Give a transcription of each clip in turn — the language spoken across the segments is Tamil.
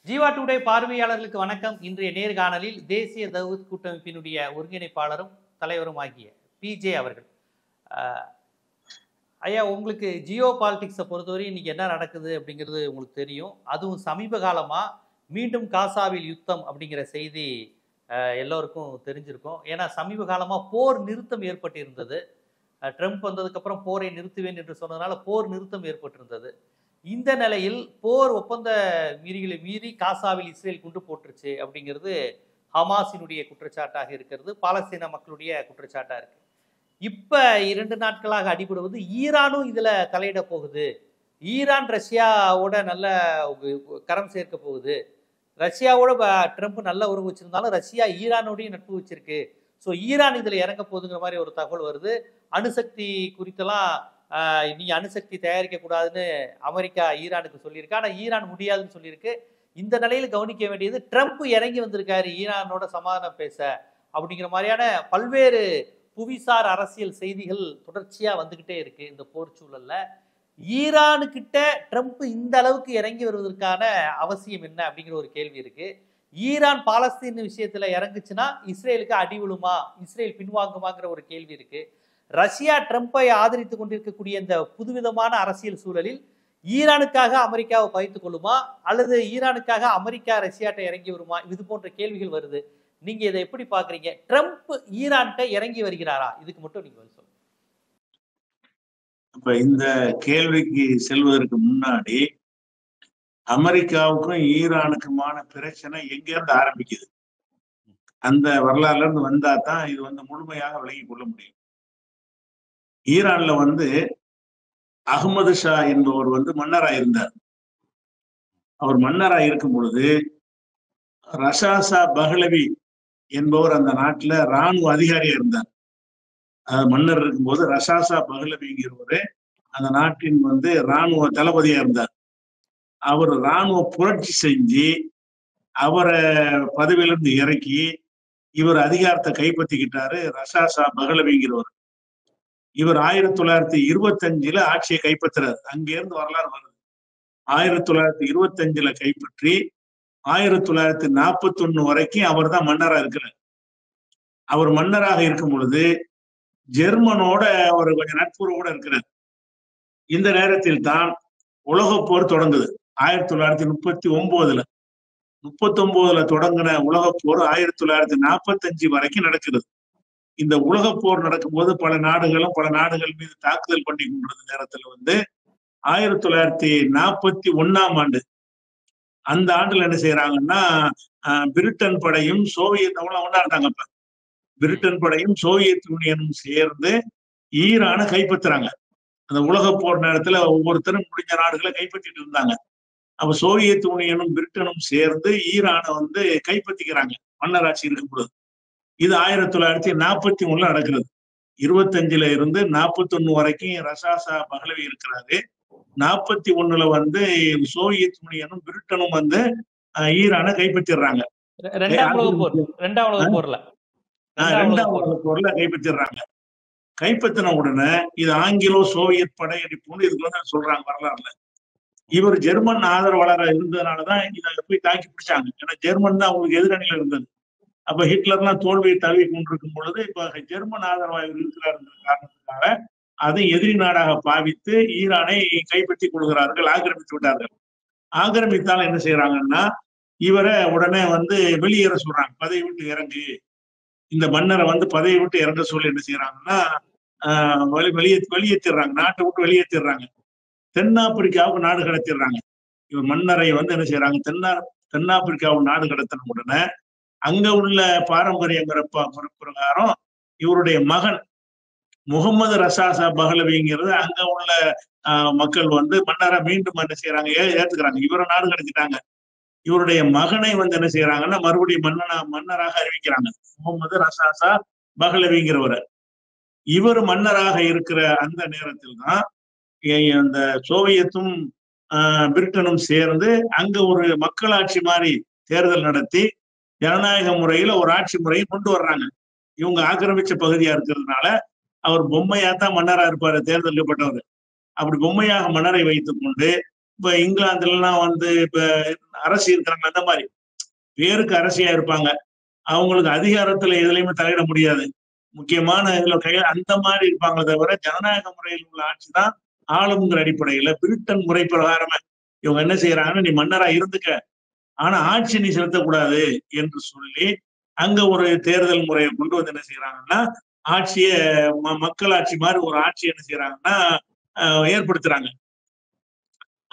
ஜீவா டுடே பார்வையாளர்களுக்கு வணக்கம். இன்றைய நேர்காணலில் தேசிய தவ்ஹீத் கூட்டமைப்பினுடைய ஒருங்கிணைப்பாளரும் தலைவரும் ஆகிய பிஜே அவர்கள். ஐயா, உங்களுக்கு ஜியோ பாலிடிக்ஸை பொறுத்தவரை இன்னைக்கு என்ன நடக்குது அப்படிங்கிறது உங்களுக்கு தெரியும். அதுவும் சமீப காலமாக மீண்டும் காசாவில் யுத்தம் அப்படிங்கிற செய்தி எல்லோருக்கும் தெரிஞ்சிருக்கும். ஏன்னா சமீப காலமாக போர் நிறுத்தம் ஏற்பட்டிருந்தது. ட்ரம்ப் வந்ததுக்கப்புறம் போரை நிறுத்துவேன் என்று சொன்னதுனால போர் நிறுத்தம் ஏற்பட்டிருந்தது. இந்த நிலையில் போர் ஒப்பந்த மீறிகளை மீறி காசாவில் இஸ்ரேல் குண்டு போட்டுருச்சு அப்படிங்கிறது ஹமாஸினுடைய குற்றச்சாட்டாக இருக்கிறது, பாலஸ்தீன மக்களுடைய குற்றச்சாட்டாக இருக்கு. இப்போ 2 நாட்களாக அடிபடுவது ஈரானும் இதில் தலையிட போகுது. ஈரான் ரஷ்யாவோட நல்ல கரம் சேர்க்க போகுது. ரஷ்யாவோட ட்ரம்ப் நல்ல உறவு வச்சிருந்தாலும் ரஷ்யா ஈரானோடையும் நட்பு வச்சிருக்கு. ஸோ ஈரான் இதில் இறங்க போகுதுங்கிற மாதிரி ஒரு தகவல் வருது. அணுசக்தி குறித்தெல்லாம் நீ அணுசக்தி தயாரிக்க கூடாதுன்னு அமெரிக்கா ஈரானுக்கு சொல்லியிருக்கு. ஆனால் ஈரான் முடியாதுன்னு சொல்லியிருக்கு. இந்த நிலையில் கவனிக்க வேண்டியது, ட்ரம்ப் இறங்கி வந்திருக்காரு ஈரானோட சமாதானம் பேச அப்படிங்கிற மாதிரியான பல்வேறு புவிசார் அரசியல் செய்திகள் தொடர்ச்சியா வந்துகிட்டே இருக்கு. இந்த போர் சூழல்ல ஈரானுக்கிட்ட ட்ரம்ப் இந்த அளவுக்கு இறங்கி வருவதற்கான அவசியம் என்ன அப்படிங்கிற ஒரு கேள்வி இருக்கு. ஈரான் பாலஸ்தீன் விஷயத்துல இறங்குச்சுன்னா இஸ்ரேலுக்கு அடி விழுமா, இஸ்ரேல் பின்வாங்குமாங்கிற ஒரு கேள்வி இருக்கு. ரஷ்யா ட்ரம்பை ஆதரித்து கொண்டிருக்கக்கூடிய இந்த புதுவிதமான அரசியல் சூழலில் ஈரானுக்காக அமெரிக்காவை பகிர்ந்து கொள்ளுமா அல்லது ஈரானுக்காக அமெரிக்கா ரஷ்யாட்ட இறங்கி வருமா, இது போன்ற கேள்விகள் வருது. நீங்க இதை எப்படி பாக்குறீங்க? ட்ரம்ப் ஈரான்கிட்ட இறங்கி வருகிறாரா? இதுக்கு மட்டும் நீங்க சொல்லுங்க. இப்ப இந்த கேள்விக்கு செல்வதற்கு முன்னாடி அமெரிக்காவுக்கும் ஈரானுக்குமான பிரச்சனை எங்க இருந்து ஆரம்பிக்குது, அந்த வரலாறுல இருந்து வந்தா தான் இது முழுமையாக விளங்கி கொள்ள முடியும். ஈரான்ல அகமது ஷா என்பவர் மன்னரா இருந்தார். அவர் மன்னரா இருக்கும் பொழுது ரஷாசா பஹ்லவி என்பவர் அந்த நாட்டுல இராணுவ அதிகாரியா இருந்தார். மன்னர் இருக்கும்போது ரஷாசா பஹ்லவிங்கிறவரு அந்த நாட்டின் இராணுவ தளபதியா இருந்தார். அவர் இராணுவ புரட்சி செஞ்சு அவரை பதவியிலிருந்து இறக்கி இவர் அதிகாரத்தை கைப்பற்றிக்கிட்டாரு. ரஷாசா பஹ்லவிங்கிறவர் இவர் 1925 ஆட்சியை கைப்பற்றுறாரு. அங்கிருந்து வரலாறு வருது. 1925 கைப்பற்றி 1941 வரைக்கும் அவர் தான் மன்னரா இருக்கிறார். அவர் மன்னராக இருக்கும் பொழுது ஜெர்மனோட ஒரு கொஞ்சம் நட்புறவோட இருக்கிறார். இந்த நேரத்தில் தான் உலகப் போர் தொடங்குது. 1939 தொடங்கின உலகப் போர் 1945 வரைக்கும் நடக்கிறது. இந்த உலகப் போர் நடக்கும்போது பல நாடுகள் மீது தாக்குதல் பண்ணி கொண்டிருந்த நேரத்துல 1941 ஆண்டு, அந்த ஆண்டுல என்ன செய்யறாங்கன்னா, பிரிட்டன் படையும் சோவியத் ஒன்னா இருந்தாங்க. அப்ப பிரிட்டன் படையும் சோவியத் யூனியனும் சேர்ந்து ஈரானை கைப்பற்றுறாங்க. அந்த உலகப் போர் நேரத்துல ஒவ்வொருத்தரும் முடிஞ்ச நாடுகளை கைப்பற்றிட்டு இருந்தாங்க. அப்ப சோவியத் யூனியனும் பிரிட்டனும் சேர்ந்து ஈரானை கைப்பற்றிக்கிறாங்க மன்னராட்சி இருக்கும் பொழுது. இது 1941 நடக்கிறது. 25 இருந்து 41 வரைக்கும் ரஷாசா பஹ்லவி இருக்கிறாரு. 41 சோவியத் யூனியனும் பிரிட்டனும் ஈரானை கைப்பற்றிடுறாங்க. இரண்டாவது உலகப் போர்ல கைப்பற்றிடுறாங்க. கைப்பற்றின உடனே இது ஆங்கிலோ சோவியத் படையெடுப்புன்னு இதுக்கு சொல்றாங்க வரலாறுல. இவர் ஜெர்மன் ஆதரவாளராக இருந்ததுனாலதான் இதை போய் தாக்கி பிடிச்சாங்க. ஏன்னா ஜெர்மன் தான் அவங்களுக்கு எதிரணியில இருந்தது. அப்ப ஹிட்லர்லாம் தோல்வியை தழுவி கொண்டிருக்கும் பொழுது இப்ப ஜெர்மன் ஆதரவாக இருக்கிறார் என்ற காரணத்துக்காக அதை எதிரி நாடாக பாவித்து ஈரானை கைப்பற்றி கொள்கிறார்கள், ஆக்கிரமித்து விட்டார்கள். ஆக்கிரமித்தால் என்ன செய்யறாங்கன்னா, இவரை உடனே வெளியேற சொல்றாங்க, பதவி விட்டு இறங்கு. இந்த மன்னரை பதவி விட்டு இறங்க சொல்லி என்ன செய்யறாங்கன்னா வெளியேற்றிடுறாங்க, நாட்டை விட்டு வெளியேற்றிடுறாங்க. தென்னாப்பிரிக்காவுக்கு நாடு கடத்திடுறாங்க. இவர் மன்னரை என்ன செய்யறாங்க, தென்னாப்பிரிக்காவுக்கு நாடு கடத்தின உடனே அங்க உள்ள பாரம்பரிய பிரகாரம் இவருடைய மகன் முகமது ரஷாசா பஹ்லவிங்கிறது அங்க உள்ள மக்கள் மன்னரை மீண்டும் என்ன செய்யறாங்க, ஏத்துக்கிறாங்க. இவரை நாடு கடத்திட்டாங்க. இவருடைய மகனை என்ன செய்யறாங்கன்னா மறுபடியும் மன்னராக அறிவிக்கிறாங்க, முகமது ரஷாசா பஹ்லவிங்கிறவரை. இவர் மன்னராக இருக்கிற அந்த நேரத்தில் தான் அந்த சோவியத்தும் பிரிட்டனும் சேர்ந்து அங்க ஒரு மக்களாட்சி மாதிரி தேர்தல் நடத்தி ஜனநாயக முறையில ஒரு ஆட்சி முறையை கொண்டு வர்றாங்க. இவங்க ஆக்கிரமிச்ச பகுதியா இருக்கிறதுனால அவர் பொம்மையா தான் மன்னரா இருப்பாரு, தேர்ந்தெடுக்கப்பட்டவர். அப்படி பொம்மையாக மன்னரை வைத்துக் கொண்டு இப்ப இங்கிலாந்துல எல்லாம் வந்து இப்ப அரசி இருக்கிறாங்க, அந்த மாதிரி பேருக்கு அரசியா இருப்பாங்க. அவங்களுக்கு அதிகாரத்துல எதுலையுமே தலையிட முடியாது. முக்கியமான இதுல அந்த மாதிரி இருப்பாங்க தவிர ஜனநாயக முறையில் உள்ள ஆட்சி தான் ஆளுங்கிற அடிப்படையில பிரிட்டன் முறை பிரகாரமே இவங்க என்ன செய்யறாங்கன்னா, நீ மன்னரா இருந்துக்க, ஆனா ஆட்சி நீ செலுத்தக்கூடாது என்று சொல்லி அங்க ஒரு தேர்தல் முறையை கொண்டு வந்து என்ன செய்யறாங்கன்னா, ஆட்சிய மக்கள் ஆட்சி மாதிரி ஒரு ஆட்சி என்ன செய்யறாங்கன்னா ஏற்படுத்துறாங்க.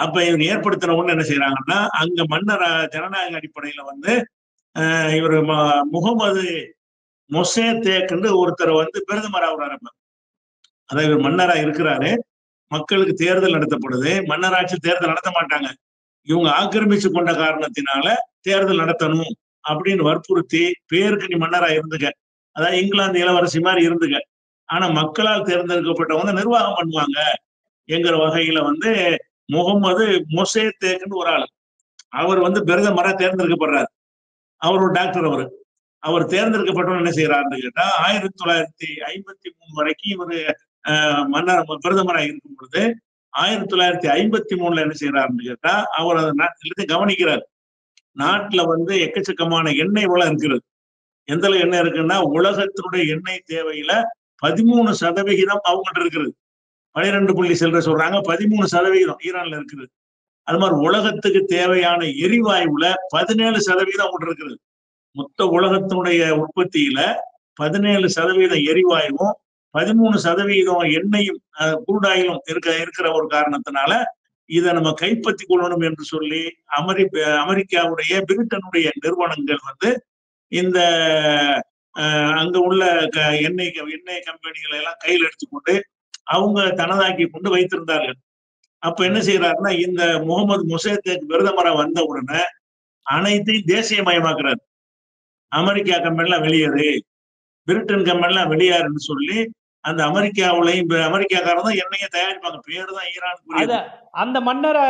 அப்ப இவங்க ஏற்படுத்தின ஒண்ணு என்ன செய்யறாங்கன்னா, அங்க மன்னர் ஜனநாயக அடிப்படையில வந்து இவர் முகமது மொசேத்தேக்னு ஒருத்தர் வந்து பிரதமர் ஆகுறாரு. அதாவது இவர் மன்னரா இருக்கிறாரு, மக்களுக்கு தேர்தல் நடத்தப்படுது, மன்னராட்சி தேர்தல் நடத்த மாட்டாங்க. இவங்க ஆக்கிரமிச்சு கொண்ட காரணத்தினால தேர்தல் நடத்தணும் அப்படின்னு வற்புறுத்தி, பேருக்கு நீ மன்னரா இருந்துக்க, அதாவது இங்கிலாந்து இளவரசி மாதிரி இருந்துக்க, ஆனா மக்களால் தேர்ந்தெடுக்கப்பட்டவங்க நிர்வாகம் பண்ணுவாங்க என்கிற வகையில வந்து முகமது மொசேத்தேக்னு ஒரு ஆள், அவர் வந்து பிரதமரா தேர்ந்தெடுக்கப்படுறாரு. அவர் ஒரு டாக்டர். அவர் தேர்ந்தெடுக்கப்பட்டவங்க என்ன செய்யறாருன்னு கேட்டா, 1953 வரைக்கும் இவர் மன்னர் பிரதமராக இருக்கும் பொழுது 1953 என்ன செய்யறாருன்னு கேட்டா, அவர் அந்த நாட்டிலிருந்து கவனிக்கிறார். நாட்டுல வந்து எக்கச்சக்கமான எண்ணெய் வளம் இருக்கிறது. எந்த அளவு எண்ணெய் இருக்குன்னா, உலகத்தினுடைய எண்ணெய் தேவையில 13% அவங்கள்ட்ட இருக்குது. 12 புள்ளி செல்ற சொல்றாங்க, 13% ஈரான்ல இருக்குது. அது மாதிரி உலகத்துக்கு தேவையான எரிவாயுல 17% அவங்கள்ட்ட இருக்குது. மொத்த உலகத்தினுடைய உற்பத்தியில 17% எரிவாயுவும் 13% எண்ணெயும் குரூடாயிலும் இருக்கிற ஒரு காரணத்தினால இதை நம்ம கைப்பற்றி கொள்ளணும் என்று சொல்லி அமெரிக்காவுடைய பிரிட்டனுடைய நிறுவனங்கள் வந்து இந்த அங்க உள்ள எண்ணெய் கம்பெனிகளை எல்லாம் கையில் எடுத்துக்கொண்டு அவங்க தனதாக்கி கொண்டு வைத்திருந்தார்கள். அப்ப என்ன செய்யறாருன்னா, இந்த முகமது மொசேத்தேக் பிரதமரா வந்த உடனே அனைத்தையும் தேசியமயமாக்குறாரு. அமெரிக்கா கம்பெனிலாம் வெளியேறு, பிரிட்டன் கம்பெனிலாம் வெளியாருன்னு சொல்லி அந்த அமெரிக்காவிலையும் அமெரிக்காக்காரன் தான் எண்ணெயை தயாரிப்பாங்க, பேரு தான் ஈரான். அந்த மன்னர்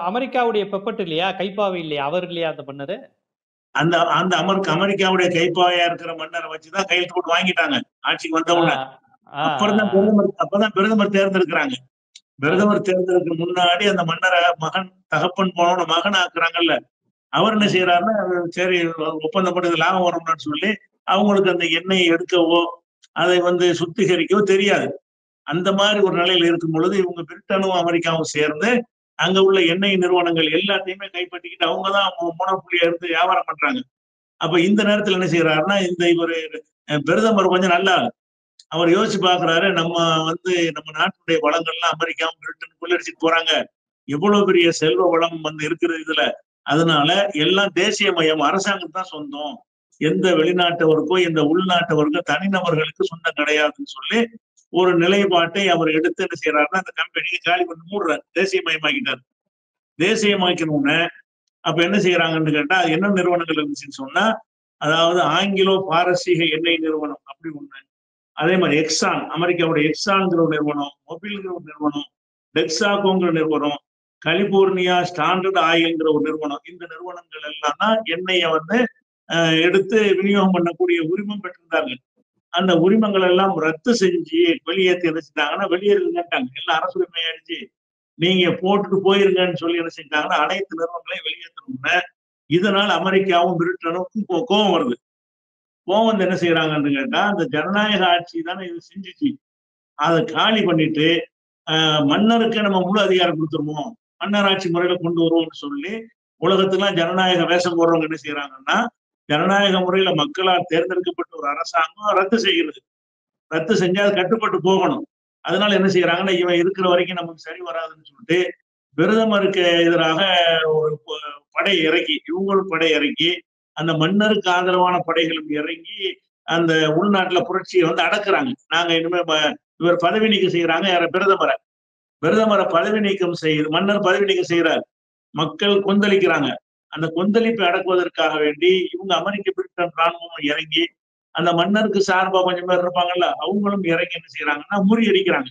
அமெரிக்காவுடைய பெப்பட் இல்லையா, கைப்பாவை இல்லையா, அவர் இல்லையா அந்த மன்னர்? அந்த அந்த அமெரிக்காவுடைய கைப்பாவையா இருக்கிற மன்னரை வச்சுதான் கையெழுத்து போட்டு வாங்கிட்டாங்க ஆட்சிக்கு வந்த உடனே. அப்பதான் பிரதமர் தேர்ந்தெடுக்கிறாங்க. பிரதமர் தேர்தலுக்கு முன்னாடி அந்த மன்னரை தகப்பன் போன மகன் ஆக்குறாங்கல்ல, அவர் என்ன செய்யறாருன்னா, சரி ஒப்பந்தப்பட்டது லாபம் வரும்னு சொல்லி அவங்களுக்கு அந்த எண்ணெயை எடுக்கவோ அதை வந்து சுத்திகரிக்கவோ தெரியாது. அந்த மாதிரி ஒரு நிலையில இருக்கும் பொழுது இவங்க பிரிட்டனும் அமெரிக்காவும் சேர்ந்து அங்க உள்ள எண்ணெய் நிறுவனங்கள் எல்லாத்தையுமே கைப்பற்றிக்கிட்டு அவங்கதான் மோனோபோலியா இருந்து வியாபாரம் பண்றாங்க. அப்ப இந்த நேரத்துல என்ன செய்யறாருன்னா, இந்த இவரு பிரதமர் கொஞ்சம் நல்லா அவர் யோசிச்சு பாக்குறாரு, நம்ம வந்து நம்ம நாட்டுடைய வளங்கள்லாம் அமெரிக்காவும் பிரிட்டன் கொள்ளடிச்சிட்டு போறாங்க, எவ்வளவு பெரிய செல்வ வளம் வந்து இருக்கிறது இதுல, அதனால எல்லாம் தேசியமயம், அரசாங்கம் தான் சொந்தம், எந்த வெளிநாட்டவருக்கோ எந்த உள்நாட்டவருக்கோ தனிநபர்களுக்கு சொந்தம் கிடையாதுன்னு சொல்லி ஒரு நிலைப்பாட்டை அவர் எடுத்து என்ன செய்யறாருன்னா, அந்த கம்பெனியை காலி பண்ணி மூடுறாரு, தேசியமயமாக்கிட்டாரு. தேசியமாக்கணும்னு அப்ப என்ன செய்யறாங்கன்னு கேட்டா, என்ன நிறுவனங்கள் இருந்துச்சுன்னு சொன்னா, அதாவது ஆங்கிலோ பாரசீக எண்ணெய் நிறுவனம் அப்படி ஒண்ணு, அதே மாதிரி எக்ஸான், அமெரிக்காவுடைய எக்ஸான்ங்கிற ஒரு நிறுவனம், மொபில்ங்கிற ஒரு நிறுவனம், டெக்ஸாகோங்கிற நிறுவனம், கலிபோர்னியா ஸ்டாண்டர்ட் ஆயில்ங்கிற ஒரு நிறுவனம், இந்த நிறுவனங்கள் எல்லாம் தான் எண்ணெயை வந்து எடுத்து விநியோகம் பண்ணக்கூடிய உரிமம் பெற்றிருந்தார்கள். அந்த உரிமங்கள் எல்லாம் ரத்து செஞ்சு வெளியேற்றி என்ன செஞ்சாங்கன்னா, வெளியேறுங்கட்டாங்க, எல்லாம் அரசுரிமை ஆயிடுச்சு, நீங்க போட்டுட்டு போயிருங்கன்னு சொல்லி என்ன செஞ்சாங்கன்னா அனைத்து நிறுவனங்களையும் வெளியேற்றணும்னு. இதனால் அமெரிக்காவும் பிரிட்டனுக்கும் கோபம் வருது. கோபம் வந்து என்ன செய்யறாங்கன்னு கேட்டா, அந்த ஜனநாயக ஆட்சி தானே இது செஞ்சுச்சு, அதை காலி பண்ணிட்டு மன்னருக்கு நம்ம முழு அதிகாரம் கொடுத்துருவோம், மன்னர் ஆட்சி முறையில கொண்டு வருவோம்னு சொல்லி உலகத்துக்குலாம் ஜனநாயக வேஷம் போடுறவங்க என்ன செய்யறாங்கன்னா, ஜனநாயக முறையில மக்களால் தேர்ந்தெடுக்கப்பட்ட ஒரு அரசாங்கம் ரத்து செய்கிறது, ரத்து செஞ்சா அது கட்டுப்பட்டு போகணும். அதனால என்ன செய்யறாங்கன்னா, இவன் இருக்கிற வரைக்கும் நமக்கு சரி வராதுன்னு சொல்லிட்டு பிரதமருக்கு எதிராக ஒரு படை இறக்கி, இவங்களும் படை இறக்கி அந்த மன்னருக்கு ஆதரவான படைகளும் இறங்கி அந்த உள்நாட்டுல புரட்சியை வந்து அடக்குறாங்க. நாங்க இனிமே இவர் பதவி நீக்கம் செய்யறாங்க, யார பிரதமரை பதவி நீக்கம் செய்யுது, மன்னர் பதவி நீக்கம் செய்யறாரு, மக்கள் கொந்தளிக்கிறாங்க. அந்த கொந்தளிப்பை அடக்குவதற்காக வேண்டி இவங்க அமெரிக்க பிரிட்டன் ராணுவம் இறங்கி அந்த மன்னருக்கு சார்பா கொஞ்சம் பேர் இருப்பாங்கல்ல, அவங்களும் இறங்கி என்ன செய்யறாங்கன்னா முறியடிக்கிறாங்க.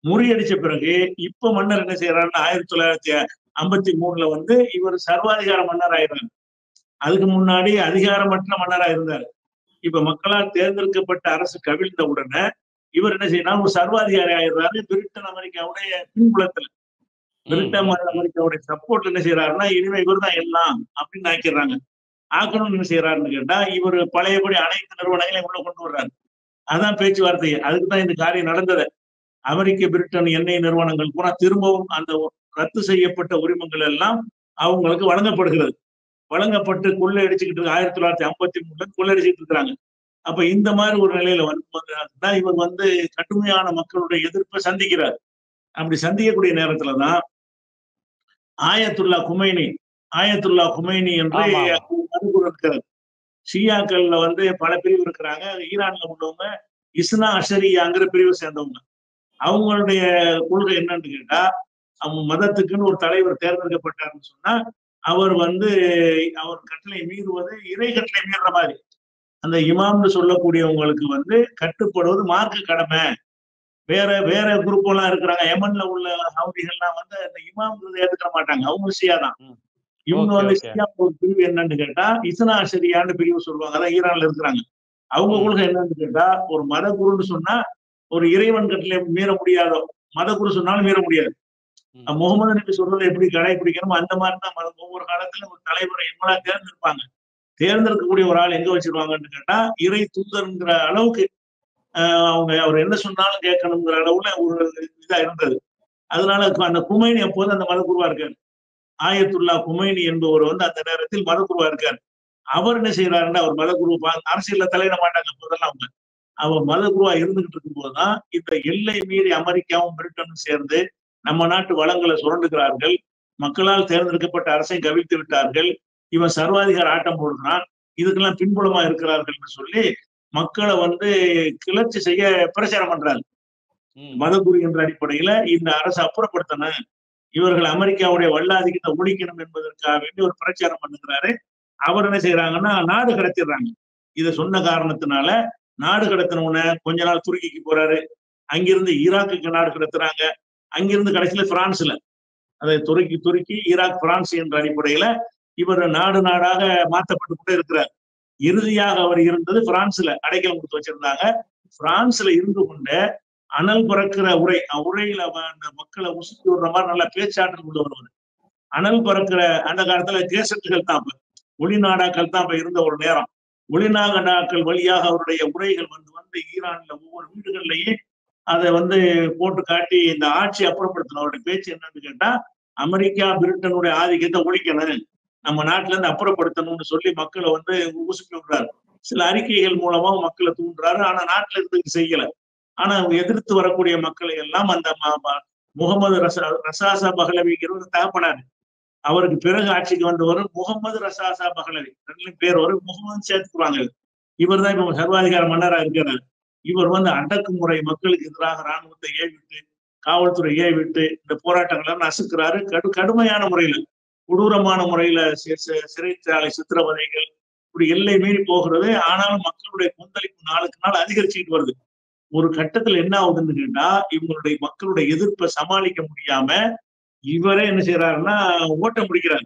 முறியடிச்ச பிறகு இப்ப மன்னர் என்ன செய்யறாருன்னா, 1953 வந்து இவர் சர்வாதிகார மன்னர் ஆயிடுறாரு. அதுக்கு முன்னாடி அதிகாரமற்ற மன்னரா இருந்தார். இப்ப மக்களால் தேர்ந்தெடுக்கப்பட்ட அரசு கவிழ்ந்த உடனே இவர் என்ன செய்யணும், ஒரு சர்வாதிகாரி ஆயிடுறாரு பிரிட்டன் அமெரிக்காவுடைய பின்புலத்துல. பிரிட்டன் அமெரிக்காவுடைய சப்போர்ட் என்ன செய்யறாருன்னா இனிமே இவர் தான் எல்லாம் அப்படின்னு ஆக்கிடுறாங்க. ஆக்கணும்னு என்ன செய்யறாருன்னு கேட்டா இவர் பழையபடி அனைத்து நிறுவனங்களையும் உள்ள கொண்டு வர்றாரு. அதான் பேச்சுவார்த்தை. அதுக்குதான் இந்த காரியம் நடந்தது. அமெரிக்க பிரிட்டன் எண்ணெய் நிறுவனங்கள் பூரா திரும்பவும் அந்த ரத்து செய்யப்பட்ட உரிமங்கள் எல்லாம் அவங்களுக்கு வழங்கப்படுகிறது. வழங்கப்பட்டு கொள்ளையடிச்சுக்கிட்டு 1953 கொள்ளையடிச்சுட்டு இருக்கிறாங்க. அப்ப இந்த மாதிரி ஒரு நிலையில தான் இவர் கடுமையான மக்களுடைய எதிர்ப்பை சந்திக்கிறார். அப்படி சந்திக்கக்கூடிய நேரத்துலதான் ஆயத்துல்லா குமைனி என்று மறுபுறம் இருக்கிறார். ஷியாக்கள்ல பல பிரிவு இருக்கிறாங்க. ஈரான்ல உள்ளவங்க இஸ்னா அஷரியாங்கிற பிரிவை சேர்ந்தவங்க. அவங்களுடைய கொள்கை என்னன்னு கேட்டா, அவங்க மதத்துக்குன்னு ஒரு தலைவர் தேர்ந்தெடுக்கப்பட்டாருன்னு சொன்னா அவர் அவர் கட்டளை மீறுவது இறை கட்டளை மீறுற மாதிரி. அந்த இமாம்னு சொல்லக்கூடியவங்களுக்கு கட்டுப்படுவது மார்க்க கடமை. வேற வேற குரூப் எல்லாம் இருக்கிறாங்க. யமன்ல உள்ள ஹவுதிகள்லாம் அந்த இமாம்ங்கிறத ஏத்துக்க மாட்டாங்க. அவங்க ஷியா தான். இவங்க ஷியா ஒரு பிரிவு என்னன்னு கேட்டா இஸ்னா அஷரியான்னு பிரிவு சொல்லுவாங்க. அதான் ஈரான்ல இருக்கிறாங்க. அவங்க கொள்கை என்னன்னு கேட்டா, ஒரு மத குருன்னு சொன்னா ஒரு இறைவன் கட்டளை மீற முடியாதோ, மத குரு சொன்னாலும் மீற முடியாது. முகமது நபி சொல்றதை எப்படி கடைபிடிக்கணுமோ அந்த மாதிரிதான் ஒவ்வொரு காலத்துல ஒரு தலைவரை இவங்களா தேர்ந்தெடுப்பாங்க. தேர்ந்தெடுக்கக்கூடிய ஒரு ஆள் எங்க வச்சிருவாங்கன்னு கேட்டா இறை தூதர்ங்கிற அளவுக்கு அவர் என்ன சொன்னாலும் கேட்கணுங்கிற அளவுல ஒரு இதா இருந்தது. அதனால அந்த குமைனி அப்போது அந்த மதகுருவா இருக்காரு. ஆயத்துல்லா குமைனி என்பவர் அந்த நேரத்தில் மதகுருவா இருக்காரு. அவர் என்ன செய்யறாருன்னா அவர் மதகுரு அரசியல்ல தலையிட மாட்டாங்க. அப்போதெல்லாம் அவர் மதகுருவா இருந்துகிட்டு இருக்கும் போதுதான் இந்த எல்லை மீறி அமெரிக்காவும் பிரிட்டனும் சேர்ந்து நம்ம நாட்டு வளங்களை சுரண்டுகிறார்கள். மக்களால் தேர்ந்தெடுக்கப்பட்ட அரசை கவிழ்த்து விட்டார்கள். இவன் சர்வாதிகார ஆட்டம் போடுகிறான். இதுக்கெல்லாம் பின்புலமா இருக்கிறார்கள் சொல்லி மக்களை கிளர்ச்சி செய்ய பிரச்சாரம் பண்றாங்க. மதகுரு என்ற அடிப்படையில இந்த அரசை அப்புறப்படுத்தணும், இவர்கள் அமெரிக்காவுடைய வல்லாதிக்கத்தை ஒழிக்கணும் என்பதற்காக வேண்டி ஒரு பிரச்சாரம் பண்ணுகிறாரு. அவர் என்ன செய்யறாங்கன்னா நாடு கடத்திடுறாங்க. இதை சொன்ன காரணத்தினால நாடு கடத்தினவுன கொஞ்ச நாள் துருக்கிக்கு போறாரு. அங்கிருந்து ஈராக்குக்கு நாடு கடத்துறாங்க. அங்கிருந்து கடைசியில பிரான்ஸ்ல அதை துருக்கி ஈராக் பிரான்ஸ் என்ற அடிப்படையில இவர் நாடு நாடாக மாற்றப்பட்டு கொண்டே இருக்கிறார். இறுதியாக அவர் இருந்தது பிரான்ஸ்ல அடைக்கலம் கொடுத்து வச்சிருந்தாங்க. பிரான்ஸ்ல இருந்து கொண்ட அனல் பறக்கிற உரையில அந்த மக்களை உசுப்பி விடுற மாதிரி நல்ல பேச்சாற்றல் கொண்டு வருவது. அனல் பறக்கிற அந்த காலத்துல கேசட்டுகள் தான் ஒளிநாடாக்கள் தான் இருந்த ஒரு நேரம். ஒளிநாடாக்கள் வழியாக அவருடைய உரைகள் ஈரான்ல ஒவ்வொரு வீடுகள்லயும் அதை போட்டு காட்டி இந்த ஆட்சி அப்புறப்படுத்தணும். அவருடைய பேச்சு என்னன்னு கேட்டா, அமெரிக்கா பிரிட்டனுடைய ஆதிக்கத்தை ஒழிக்கணும், நம்ம நாட்டுல இருந்து அப்புறப்படுத்தணும்னு சொல்லி மக்களை உசுப்பி விடுறாரு. சில அறிக்கைகள் மூலமா மக்களை தூண்டுறாரு. ஆனா நாட்டுல இருந்து செய்யல. ஆனா எதிர்த்து வரக்கூடிய மக்களை எல்லாம் அந்த முகமது ரசாசா பஹ்லவிங்கிறவர் தகப்பனாரு. அவருக்கு பிறகு ஆட்சிக்கு வந்தவர் முகமது ரசாசா பஹ்லவி. ரெண்டுலையும் பேர் வரும், முகமது சேர்த்துக்குவாங்க. இவர் தான் இப்ப சர்வாதிகார மன்னரா இருக்கிறார். இவர் அடக்குமுறை, மக்களுக்கு எதிராக இராணுவத்தை ஏவிட்டு காவல்துறை ஏவிட்டு இந்த போராட்டங்களை நசுக்கிறாரு. கடுமையான முறையில, கொடூரமான முறையில சிறைச்சாலை சித்திரவதைகள் இப்படி எல்லை மீறி போகிறது. ஆனாலும் மக்களுடைய கொந்தளிப்பு நாளுக்கு நாள் அதிகரிச்சுட்டு வருது. ஒரு கட்டத்துல என்ன ஆகுதுன்னு கேட்டா, இவங்களுடைய மக்களுடைய எதிர்ப்பை சமாளிக்க முடியாம இவரே என்ன செய்யறாருன்னா ஓட்டம் பிடிக்கிறாரு.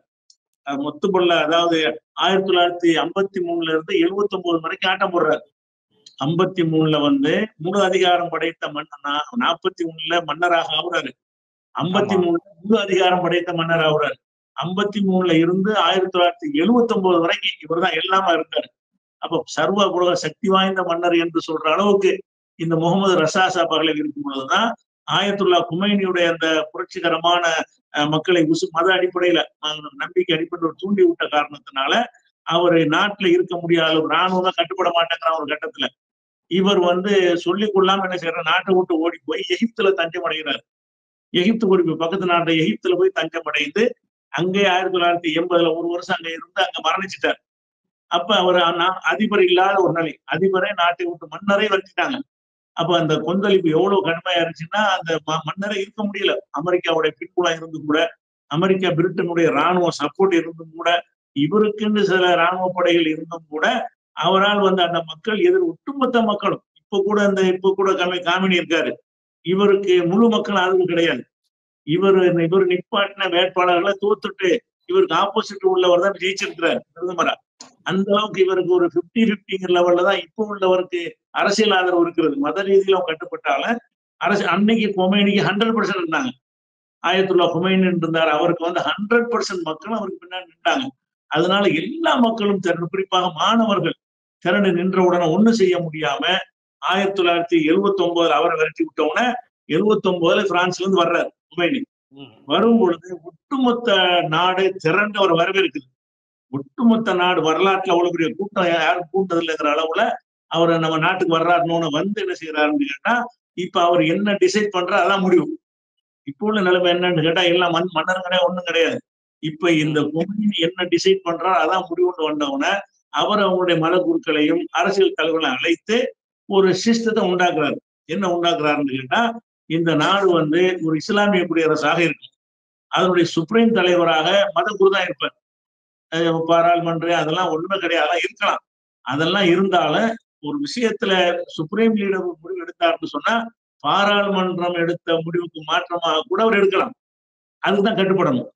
மொத்தப்பொருள், அதாவது 1953 இருந்து 79 வரைக்கும் ஆட்டம் போடுறாரு. 53 முழு அதிகாரம் படைத்த மன்னனா, 41 மன்னராக ஆகுறாரு. 53 முழு அதிகாரம் படைத்த மன்னர் ஆகுறாரு. 53 இருந்து 1979 வரைக்கும் இவர் தான் எல்லாமே இருக்காரு. அப்ப சர்வ உலக சக்தி வாய்ந்த மன்னர் என்று சொல்ற அளவுக்கு இந்த முகமது ரசாசா பஹ்லவி இருக்கும் பொழுதுதான் ஆயத்துல்லா குமைனியுடைய அந்த புரட்சிகரமான மக்களை மத அடிப்படையில நம்பிக்கை அடிப்படையில் தூண்டி விட்ட காரணத்தினால அவர் நாட்டுல இருக்க முடியாத, ராணுவம் கட்டுப்பட மாட்டேங்கிற ஒரு கட்டத்துல இவர் சொல்லிக் கொள்ளாம என்ன செய்யற, நாட்டை விட்டு ஓடி போய் எகிப்துல தஞ்சம் அடைகிறார். எகிப்து ஓடி பக்கத்து நாட்டை எகிப்துல போய் தஞ்சம் அடைந்து அங்கே 1980 ஒரு வருஷம் அங்க இருந்து அங்க மரணிச்சிட்டார். அப்ப அவர் அதிபர் இல்லாத ஒரு நிலை, அதிபரை நாட்டை விட்டு மன்னரை வச்சுட்டாங்க. அப்ப அந்த கொந்தளிப்பு எவ்வளவு கடுமையா இருந்துச்சுன்னா அந்த மன்னரை இருக்க முடியல. அமெரிக்காவுடைய பின்புலம் இருந்து கூட, அமெரிக்கா பிரிட்டனுடைய ராணுவ சப்போர்ட் இருந்தும் கூட, இவருக்குன்னு சில ராணுவ படைகள் இருந்தும் கூட அவரால் அந்த மக்கள் ஒட்டுமொத்த மக்களும் இப்ப கூட காமினி இருக்காரு, இவருக்கு முழு மக்கள் ஆதரவு கிடையாது. இவர் நிப்பாட்டின வேட்பாளர்களை தோத்துட்டு இவருக்கு ஆப்போசிட் உள்ளவர் தான் ஜெயிச்சிருக்கிறார் பிரதமரா. அந்த அளவுக்கு இவருக்கு ஒரு 50-50 லெவல்ல தான் இப்போ உள்ளவருக்கு அரசியல் ஆதரவு இருக்கிறது. மத ரீதியில அவங்க கட்டுப்பட்டால அன்னைக்கு கொமேனிக்கு 100% இருந்தாங்க. ஆயத்துல்லா ஹுமைன் இருந்தார், அவருக்கு வந்து 100% மக்கள் அவருக்கு பின்னாடி நின்றாங்க. அதனால எல்லா மக்களும் திரண்டு, குறிப்பாக மாணவர்கள் திரண்டு நின்ற உடனே ஒண்ணு செய்ய முடியாம 1979 அவரை விரட்டி விட்டவுடனே 79 பிரான்ஸ்ல இருந்து வர்றாரு ஹுமைனி. வரும் பொழுது ஒட்டுமொத்த நாடு திரண்டு அவர் வரவேற்குது. ஒட்டுமொத்த நாடு வரலாற்றுல அவ்வளவு பெரிய கூட்டம் யாரும் கூட்டது இல்லைங்கிற அளவுல அவர் நம்ம நாட்டுக்கு வர்றாருன்னு வந்து என்ன செய்யறாருன்னு கேட்டா, இப்ப அவர் என்ன டிசைட் பண்றாரு அதான் முடிவு. இப்போ உள்ள நிலைமை என்னன்னு கேட்டா எல்லாம் மன்னர்களே ஒண்ணும் கிடையாது. இப்ப இந்த கொம்யூனி என்ன டிசைட் பண்றாரு அதான் முடிவுன்னு வந்தவுடனே அவர் அவங்களுடைய மத குருக்களையும் அரசியல் தலைவர்களையும் அழைத்து ஒரு சிஸ்டத்தை உண்டாக்குறாரு. என்ன உண்டாக்குறாருன்னு கேட்டா, இந்த நாடு வந்து ஒரு இஸ்லாமிய குடியரசாக இருக்கும். அதனுடைய சுப்ரீம் தலைவராக மத குரு தான் இருப்பார். பாராளுமன்றம் அதெல்லாம் ஒண்ணுமே கிடையாது, அதெல்லாம் இருக்கலாம். அதெல்லாம் இருந்தாலும் ஒரு விஷயத்துல சுப்ரீம் லீடர் முடிவு எடுத்தாருன்னு சொன்னா பாராளுமன்றம் எடுத்த முடிவுக்கு மாற்றமாக கூட அவர் எடுக்கலாம். அதுதான் கட்டுப்படணும்.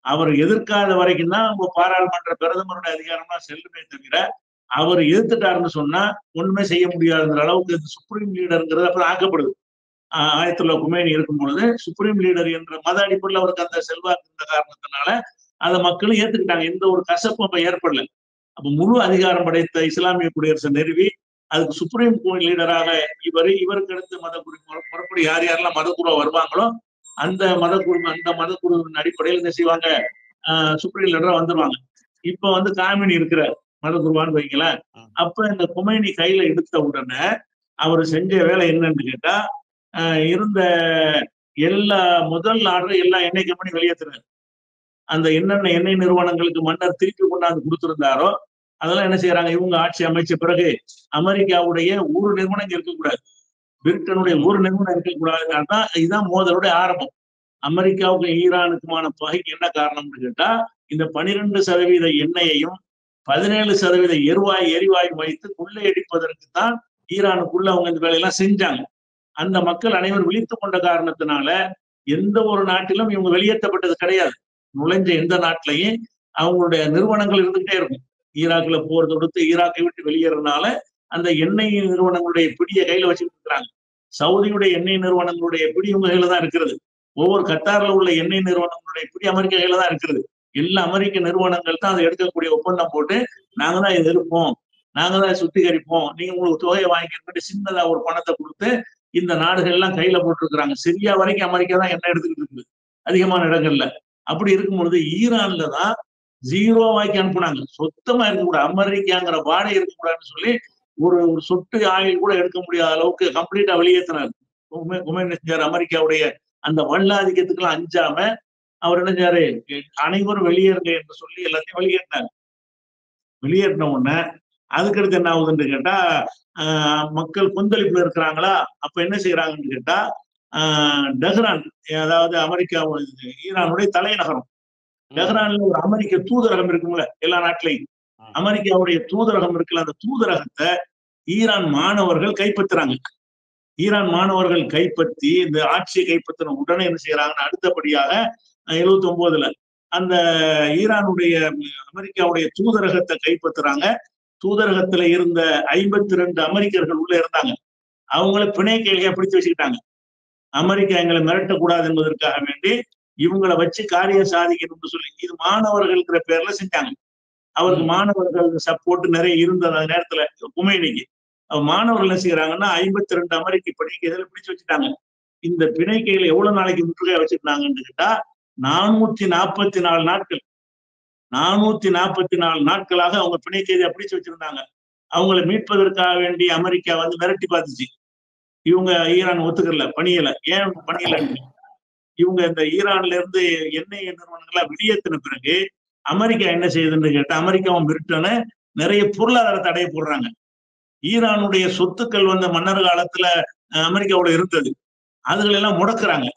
அவர் எதிர்க்காத வரைக்கும் தான் பாராளுமன்ற பிரதமருடைய அதிகாரம்லாம் செல்லுமே தவிர, அவர் எதிர்த்துட்டாருன்னு சொன்னா ஒண்ணுமே செய்ய முடியாதுங்கிற அளவுக்கு சுப்ரீம் லீடர்ங்கிறது அப்புறம் ஆக்கப்படுது. ஆயத்துல்லா குமேனி இருக்கும் பொழுது சுப்ரீம் லீடர் என்ற மத அடிப்படையில் அவருக்கு அந்த செல்வாக்கு இருந்த காரணத்தினால அதை மக்களும் ஏத்துக்கிட்டாங்க. எந்த ஒரு கசப்பும் அப்ப ஏற்படல. அப்ப முழு அதிகாரம் படைத்த இஸ்லாமிய குடியரசை நிறுவி அதுக்கு சுப்ரீம் லீடராக இவருக்கு அடுத்து மத குரு முறைப்படி யார் யாரெல்லாம் மத குருவா வருவாங்களோ அந்த மதக்குழுவின் அடிப்படையில் என்ன செய்வாங்க, சுப்ரீம் லீடரா வந்துருவாங்க. இப்ப வந்து காமினி இருக்கிற மத குருவான்னு வைங்களேன். அப்ப இந்த குமைனி கையில எடுத்த உடனே அவர் செஞ்ச வேலை என்னன்னு கேட்டா, இருந்த எல்லா முதல் ஆர்டர் எல்லா எண்ணெய் கம்பெனி வெளியேற்றுறாரு. அந்த என்னென்ன எண்ணெய் நிறுவனங்களுக்கு மன்னர் திருப்பி கொண்டாந்து கொடுத்திருந்தாரோ அதெல்லாம் என்ன செய்யறாங்க, இவங்க ஆட்சி அமைச்ச பிறகு அமெரிக்காவுடைய ஒரு நிறுவனம் இருக்கக்கூடாது, பிரிட்டனுடைய ஒரு நிறுவனம் இருக்கக்கூடாது. அதான் இதுதான் மோதலுடைய ஆரம்பம். அமெரிக்காவுக்கு ஈரானுக்குமான பகைக்கு என்ன காரணம்னு கேட்டா, இந்த 12% எண்ணெயையும் 17% எரிவாயு வைத்து கொள்ளையடிப்பதற்கு தான் ஈரானுக்குள்ள அவங்க இந்த வேலையெல்லாம் செஞ்சாங்க. அந்த மக்கள் அனைவரும் விழித்து கொண்ட காரணத்தினால எந்த ஒரு நாட்டிலும் இவங்க வெளியேற்றப்பட்டது கிடையாது. நுழைஞ்ச எந்த நாட்டிலையும் அவங்களுடைய நிறுவனங்கள் இருந்துகிட்டே இருக்கும். ஈராக்ல போர் தொடுத்து ஈராக்கை விட்டு வெளியேறதுனால அந்த எண்ணெய் நிறுவனங்களுடைய பிடியை கையில வச்சுட்டு இருக்கிறாங்க. சவுதியுடைய எண்ணெய் நிறுவனங்களுடைய பிடி இவங்க கையில தான் இருக்கிறது. ஒவ்வொரு கத்தார்ல உள்ள எண்ணெய் நிறுவனங்களுடைய பிடி அமெரிக்க கையில தான் இருக்கிறது. எல்லா அமெரிக்க நிறுவனங்கள் தான் அதை எடுக்கக்கூடிய ஒப்பந்தம் போட்டு நாங்க தான் இதை எடுப்போம், நாங்க தான் சுத்திகரிப்போம், நீங்க உங்களுக்கு தொகையை வாங்கிக்கிட்டு சின்னதா ஒரு பணத்தை கொடுத்து இந்த நாடுகள் எல்லாம் கையில போட்டுருக்குறாங்க. சிரியா வரைக்கும் அமெரிக்கா தான் எண்ணெய் எடுத்துக்கிட்டு இருக்குது அதிகமான இடங்கள்ல. அப்படி இருக்கும் பொழுது ஈரான்ல தான் 0 வாக்கி அனுப்புனாங்க. சொத்தமா இருக்கக்கூடாது, அமெரிக்காங்கிற வாடகை இருக்கக்கூடாதுன்னு சொல்லி ஒரு சொட்டு ஆயில் கூட எடுக்க முடியாத அளவுக்கு கம்ப்ளீட்டா வெளியேற்றினார். குமேனி செஞ்சார். அமெரிக்காவுடைய அந்த வல்லாதிக்கத்துக்கெல்லாம் அஞ்சாம அவர் என்ன செஞ்சாரு, அனைவரும் வெளியேறுங்க என்று சொல்லி எல்லாத்தையும் வெளியேற்றினார். வெளியேற்றின உடனே அதுக்கடுத்து என்ன ஆகுதுன்னு கேட்டா, மக்கள் கொந்தளிப்புல இருக்கிறாங்களா, அப்ப என்ன செய்யறாங்கன்னு கேட்டா, டெஹ்ரான், அதாவது அமெரிக்கா ஈரானுடைய தலைநகரம் டெஹ்ரான்ல ஒரு அமெரிக்க தூதரகம் இருக்கும்ல எல்லா நாட்டிலையும், அமெரிக்காவுடைய தூதரகம் இருக்குல்ல, அந்த தூதரகத்தை ஈரான் மாணவர்கள் கைப்பற்றுறாங்க. ஈரான் மாணவர்கள் கைப்பற்றி இந்த ஆட்சியை கைப்பற்றின உடனே என்ன செய்யறாங்கன்னா, அடுத்தபடியாக 79ல அந்த ஈரானுடைய அமெரிக்காவுடைய தூதரகத்தை கைப்பற்றுறாங்க. தூதரகத்துல இருந்த 52 அமெரிக்கர்கள் உள்ள இருந்தாங்க. அவங்கள பிணை கைதியா பிடிச்சு வச்சுக்கிட்டாங்க. அமெரிக்கா எங்களை மிரட்டக்கூடாது என்பதற்காக வேண்டி இவங்களை வச்சு காரியம் சாதிக்கணும்னு சொல்லி இது மாணவர்கள்ங்கிற பேர்ல செஞ்சாங்க. அவருக்கு மாணவர்கள் சப்போர்ட் நிறைய இருந்தது அந்த நேரத்துல குமைனிக்கு. மாணவர்கள் என்ன செய்யறாங்கன்னா 52 அமெரிக்க பிணை கைதிகளை பிடிச்சு வச்சுட்டாங்க. இந்த பிணை கையில எவ்வளவு நாளைக்கு முற்றுகையா வச்சிருந்தாங்கன்னு கேட்டா 444 நாட்கள். 444 நாட்களாக அவங்க பிணை கைதியா பிடிச்சு வச்சிருந்தாங்க. அவங்களை மீட்பதற்காக வேண்டி அமெரிக்கா வந்து மிரட்டி பார்த்துச்சு. இவங்க ஈரான் ஒத்துக்கல, பணியல. ஏன் பணியல, இவங்க இந்த ஈரான்ல இருந்து எண்ணெய் நிறுவனங்களா வெளியேற்றின பிறகு அமெரிக்கா என்ன செய்யுதுன்னு கேட்டா, அமெரிக்காவும் பிரிட்டனு நிறைய பொருளாதார தடையை போடுறாங்க. ஈரானுடைய சொத்துக்கள் வந்து மன்னர் காலத்துல அமெரிக்காவோட இருந்தது, அதுகள் எல்லாம் முடக்குறாங்க.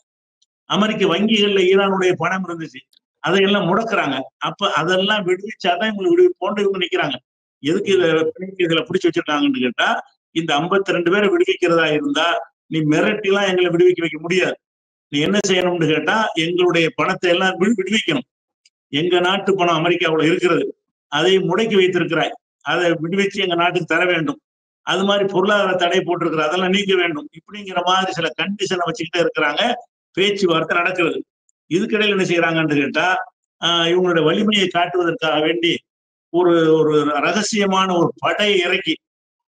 அமெரிக்க வங்கிகள்ல ஈரானுடைய பணம் இருந்துச்சு, அதையெல்லாம் முடக்குறாங்க. அப்ப அதெல்லாம் விடுவிச்சாதான் இவங்களுக்கு விடுவிப்போன்னு இவங்க நிக்கிறாங்க. எதுக்கு இதுல பிடிச்சு வச்சிருக்காங்கன்னு கேட்டா, இந்த 52 பேரை விடுவிக்கிறதா இருந்தா நீ மிரட்டிலாம் எங்களை விடுவிக்க வைக்க முடியாது. நீ என்ன செய்யணும்னு கேட்டா, எங்களுடைய பணத்தை எல்லாம் விடுவிக்கணும். எங்க நாட்டு பணம் அமெரிக்காவுல இருக்கிறது, அதை முடக்கி வைத்திருக்கிறாய், அதை விடுவிச்சு எங்க நாட்டுக்கு தர வேண்டும். அது மாதிரி பொருளாதார தடை போட்டிருக்கிற அதெல்லாம் நீக்க வேண்டும். இப்படிங்கிற மாதிரி சில கண்டிஷனை வச்சுக்கிட்டே இருக்கிறாங்க. பேச்சுவார்த்தை நடக்கிறது. இதுக்கிடையில் என்ன செய்யறாங்கன்னு கேட்டா இவங்களுடைய வலிமையை காட்டுவதற்காக வேண்டி ஒரு ஒரு ரகசியமான ஒரு படை இறக்கி,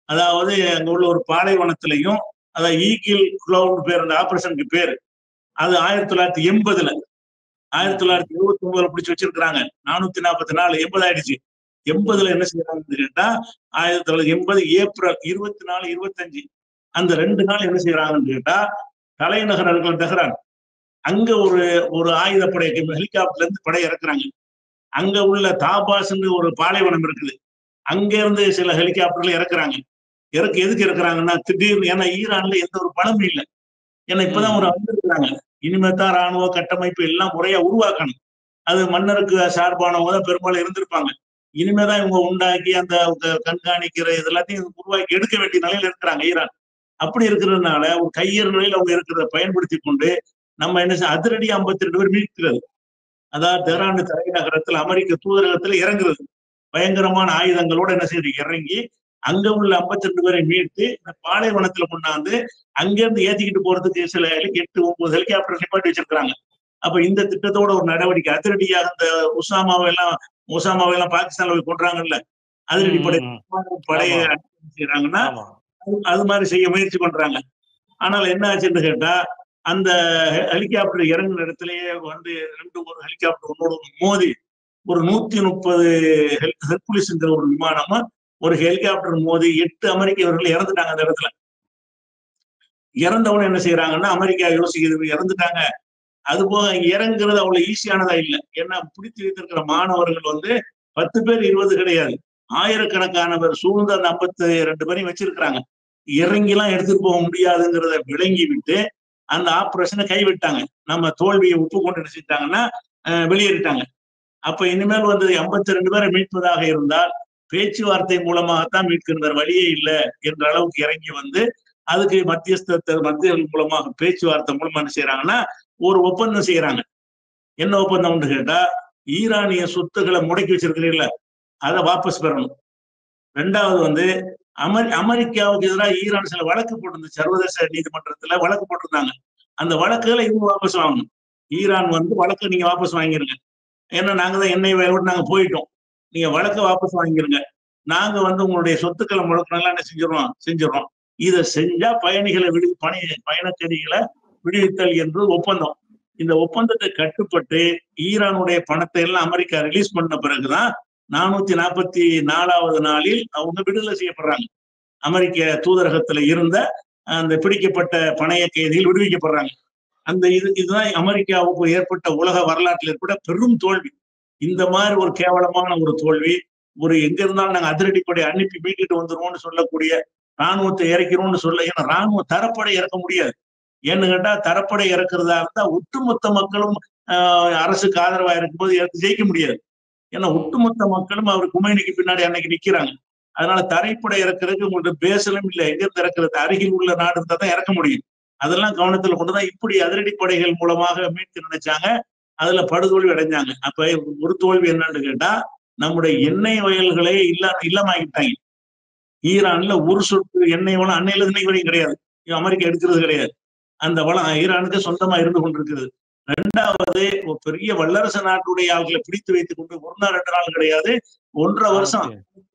அதாவது அங்க உள்ள ஒரு பாலைவனத்திலையும், அதாவது ஈகிள் கிளவுட் பேர் அந்த ஆபரேஷனுக்கு பேரு. அது 1980 1979 பிடிச்சு வச்சிருக்கிறாங்க. 444 80 ஆயிடுச்சு. 80 என்ன செய்யறாங்கன்னு கேட்டா 1980 ஏப்ரல் 24, 25 அந்த 2 நாள் என்ன செய்யறாங்கன்னு கேட்டா தலைநகர் இருக்கிற தெஹ்ரான் அங்க ஒரு ஒரு ஆயுதப்படை ஹெலிகாப்டர்ல இருந்து படை இறக்குறாங்க. அங்க உள்ள தாபாஸ்ன்னு ஒரு பாலைவனம் இருக்குது, அங்க இருந்து சில ஹெலிகாப்டர்ல இறக்குறாங்க. எதுக்கு இறக்குறாங்கன்னா திடீர்னு, ஏன்னா ஈரான்ல எந்த ஒரு பலமும் இல்லை, ஏன்னா இப்பதான் ஒரு வந்திருக்கிறாங்க, இனிமே தான் ராணுவ கட்டமைப்பு எல்லாம் முறையா உருவாக்கணும். அது மன்னருக்கு சார்பானவங்க தான் பெரும்பாலும் இருந்திருப்பாங்க. இனிமேதான் இவங்க உண்டாக்கி அந்த கண்காணிக்கிற இதெல்லாத்தையும் உருவாக்கி எடுக்க வேண்டிய நிலையில இருக்கிறாங்க ஈரான். அப்படி இருக்கிறதுனால ஒரு கையறு நிலையில அவங்க இருக்கிறத பயன்படுத்தி கொண்டு நம்ம என்ன அதிரடி 52 பேர் மீட்கிறது. அதாவது தெஹ்ரான் தலைநகரத்தில் அமெரிக்க தூதரகத்துல இறங்குறது, பயங்கரமான ஆயுதங்களோட என்ன செய்யுது இறங்கி அங்க உள்ள 52 பேரை மீட்டு இந்த பாலைவனத்துல கொண்டாந்து அங்கிருந்து ஏத்திக்கிட்டு போறதுக்கு சில 8, 9 ஹெலிகாப்டர் நிப்பாட்டி வச்சிருக்கிறாங்க. அப்ப இந்த திட்டத்தோட ஒரு நடவடிக்கை அதிரடியாக இந்த உசாமாவை எல்லாம் பாகிஸ்தான்ல போய் கொண்டாங்கல்ல, அதிரடி படையை செய்யறாங்கன்னா அது மாதிரி செய்ய முயற்சி பண்றாங்க. ஆனால் என்ன ஆச்சுன்னு கேட்டா அந்த ஹெலிகாப்டர் இறங்குற இடத்துலயே வந்து ஒரு ஹெலிகாப்டர் ஒன்னோட மோதி ஒரு 130 ஹெர்குலிஸ்ங்கிற ஒரு விமானமும் ஒரு ஹெலிகாப்டர் மோதி 8 அமெரிக்க வீரர்கள் இறந்துட்டாங்க. அந்த இடத்துல இறந்தவன என்ன செய்யறாங்கன்னா அமெரிக்கா யோசிக்கிறது, இறந்துட்டாங்க, அது போக இறங்குறது அவ்வளவு ஈஸியானதா இல்லை. ஏன்னா பிடித்து வைத்திருக்கிற மாணவர்கள் வந்து 10 பேர் 20 கிடையாது, ஆயிரக்கணக்கான பேர் சூழ்ந்து அந்த 52 பேரையும் வச்சிருக்கிறாங்க. இறங்கிலாம் எடுத்துட்டு போக முடியாதுங்கிறத விளங்கி விட்டு அந்த ஆபரேஷனை கைவிட்டாங்க. நம்ம தோல்வியை ஒப்புக்கொண்டு நினைச்சிட்டாங்கன்னா வெளியேறிட்டாங்க. அப்ப இனிமேல் வந்து 52 பேரை மீட்பதாக இருந்தால் பேச்சுவார்த்தை மூலமாகத்தான் மீட்கின்ற வழியே இல்லை என்ற அளவுக்கு இறங்கி வந்து அதுக்கு மத்தியர்கள் மூலமாக பேச்சுவார்த்தை மூலமா என்ன செய்யறாங்கன்னா ஒரு ஒப்பந்தம் செய்யறாங்க. என்ன ஒப்பந்தம்னு கேட்டா ஈரானிய சொத்துக்களை முடக்கி வச்சிருக்கிறீங்கள அதை வாபஸ் பெறணும். ரெண்டாவது வந்து அமெரிக்காவுக்கு எதிராக ஈரான் சில வழக்கு போட்டிருந்தது, சர்வதேச நீதிமன்றத்துல வழக்கு போட்டிருந்தாங்க. அந்த வழக்குகளை இவங்க வாபஸ் வாங்கணும். ஈரான் வந்து வழக்கு நீங்க வாபஸ் வாங்கிருங்க, ஏன்னா நாங்க தான் எண்ணெய் வயலோடு நாங்க போயிட்டோம், நீங்க வழக்க வாபஸ் வாங்கிருங்க, நாங்க வந்து உங்களுடைய சொத்துக்களை முடக்கணும் என்ன செஞ்சிடறோம். இதை செஞ்சா பயணிகளை பயணச்செடிகளை விடுவித்தல் என்று ஒப்பந்தம். இந்த ஒப்பந்தத்தை கட்டுப்பட்டு ஈரானுடைய பணத்தை எல்லாம் அமெரிக்கா ரிலீஸ் பண்ண பிறகுதான் 444வது நாளில் அவங்க விடுதலை செய்யப்படுறாங்க. அமெரிக்க தூதரகத்துல இருந்த அந்த பிடிக்கப்பட்ட பணைய கைதிகள் விடுவிக்கப்படுறாங்க. அந்த இதுதான் அமெரிக்காவுக்கு ஏற்பட்ட உலக வரலாற்றில் ஏற்பட்ட பெரும் தோல்வி. இந்த மாதிரி ஒரு கேவலமான ஒரு தோல்வி, ஒரு எங்க இருந்தாலும் நாங்க அதிரடிப்படை அனுப்பி மீட்டுட்டு வந்துருவோம்னு சொல்லக்கூடிய ராணுவத்தை இறக்கிறோம்னு சொல்ல, ஏன்னா ராணுவ தரப்படை இறக்க முடியாது. ஏன்னு கேட்டா தரப்படை இறக்குறதா இருந்தா ஒட்டுமொத்த மக்களும் அரசுக்கு ஆதரவா இருக்கும்போது ஜெயிக்க முடியாது. ஏன்னா ஒட்டுமொத்த மக்களும் அவர் குமைனிக்கு பின்னாடி அன்னைக்கு நிக்கிறாங்க. அதனால தரைப்படை இறக்குறதுக்கு உங்கள்ட்ட பேசலும் இல்லை, எங்க இருந்து இறக்குறது, அருகில் உள்ள நாடு இருந்தா தான் இறக்க முடியும். அதெல்லாம் கவனத்துல கொண்டுதான் இப்படி அதிரடி படைகள் மூலமாக மீட்க நினைச்சாங்க, அதுல படுதோல்வி அடைஞ்சாங்க. அப்ப ஒரு தோல்வி என்னன்னு கேட்டா நம்முடைய எண்ணெய் வயல்களே இல்லாமக்கிட்டாங்க. ஈரான்ல ஒரு சொட்டு எண்ணெய் வளம் அன்னையில இன்னைக்கு வரையும் கிடையாது, அமெரிக்கா எடுக்கிறது கிடையாது. அந்த வளம் ஈரானுக்கு சொந்தமா இருந்து கொண்டிருக்கிறது. ரெண்டாவது ஒரு பெரிய வல்லரசு நாட்டுடைய ஆட்களை பிடித்து வைத்துக் கொண்டு 1 நாள் 2 நாள் கிடையாது, 1.5 வருஷம்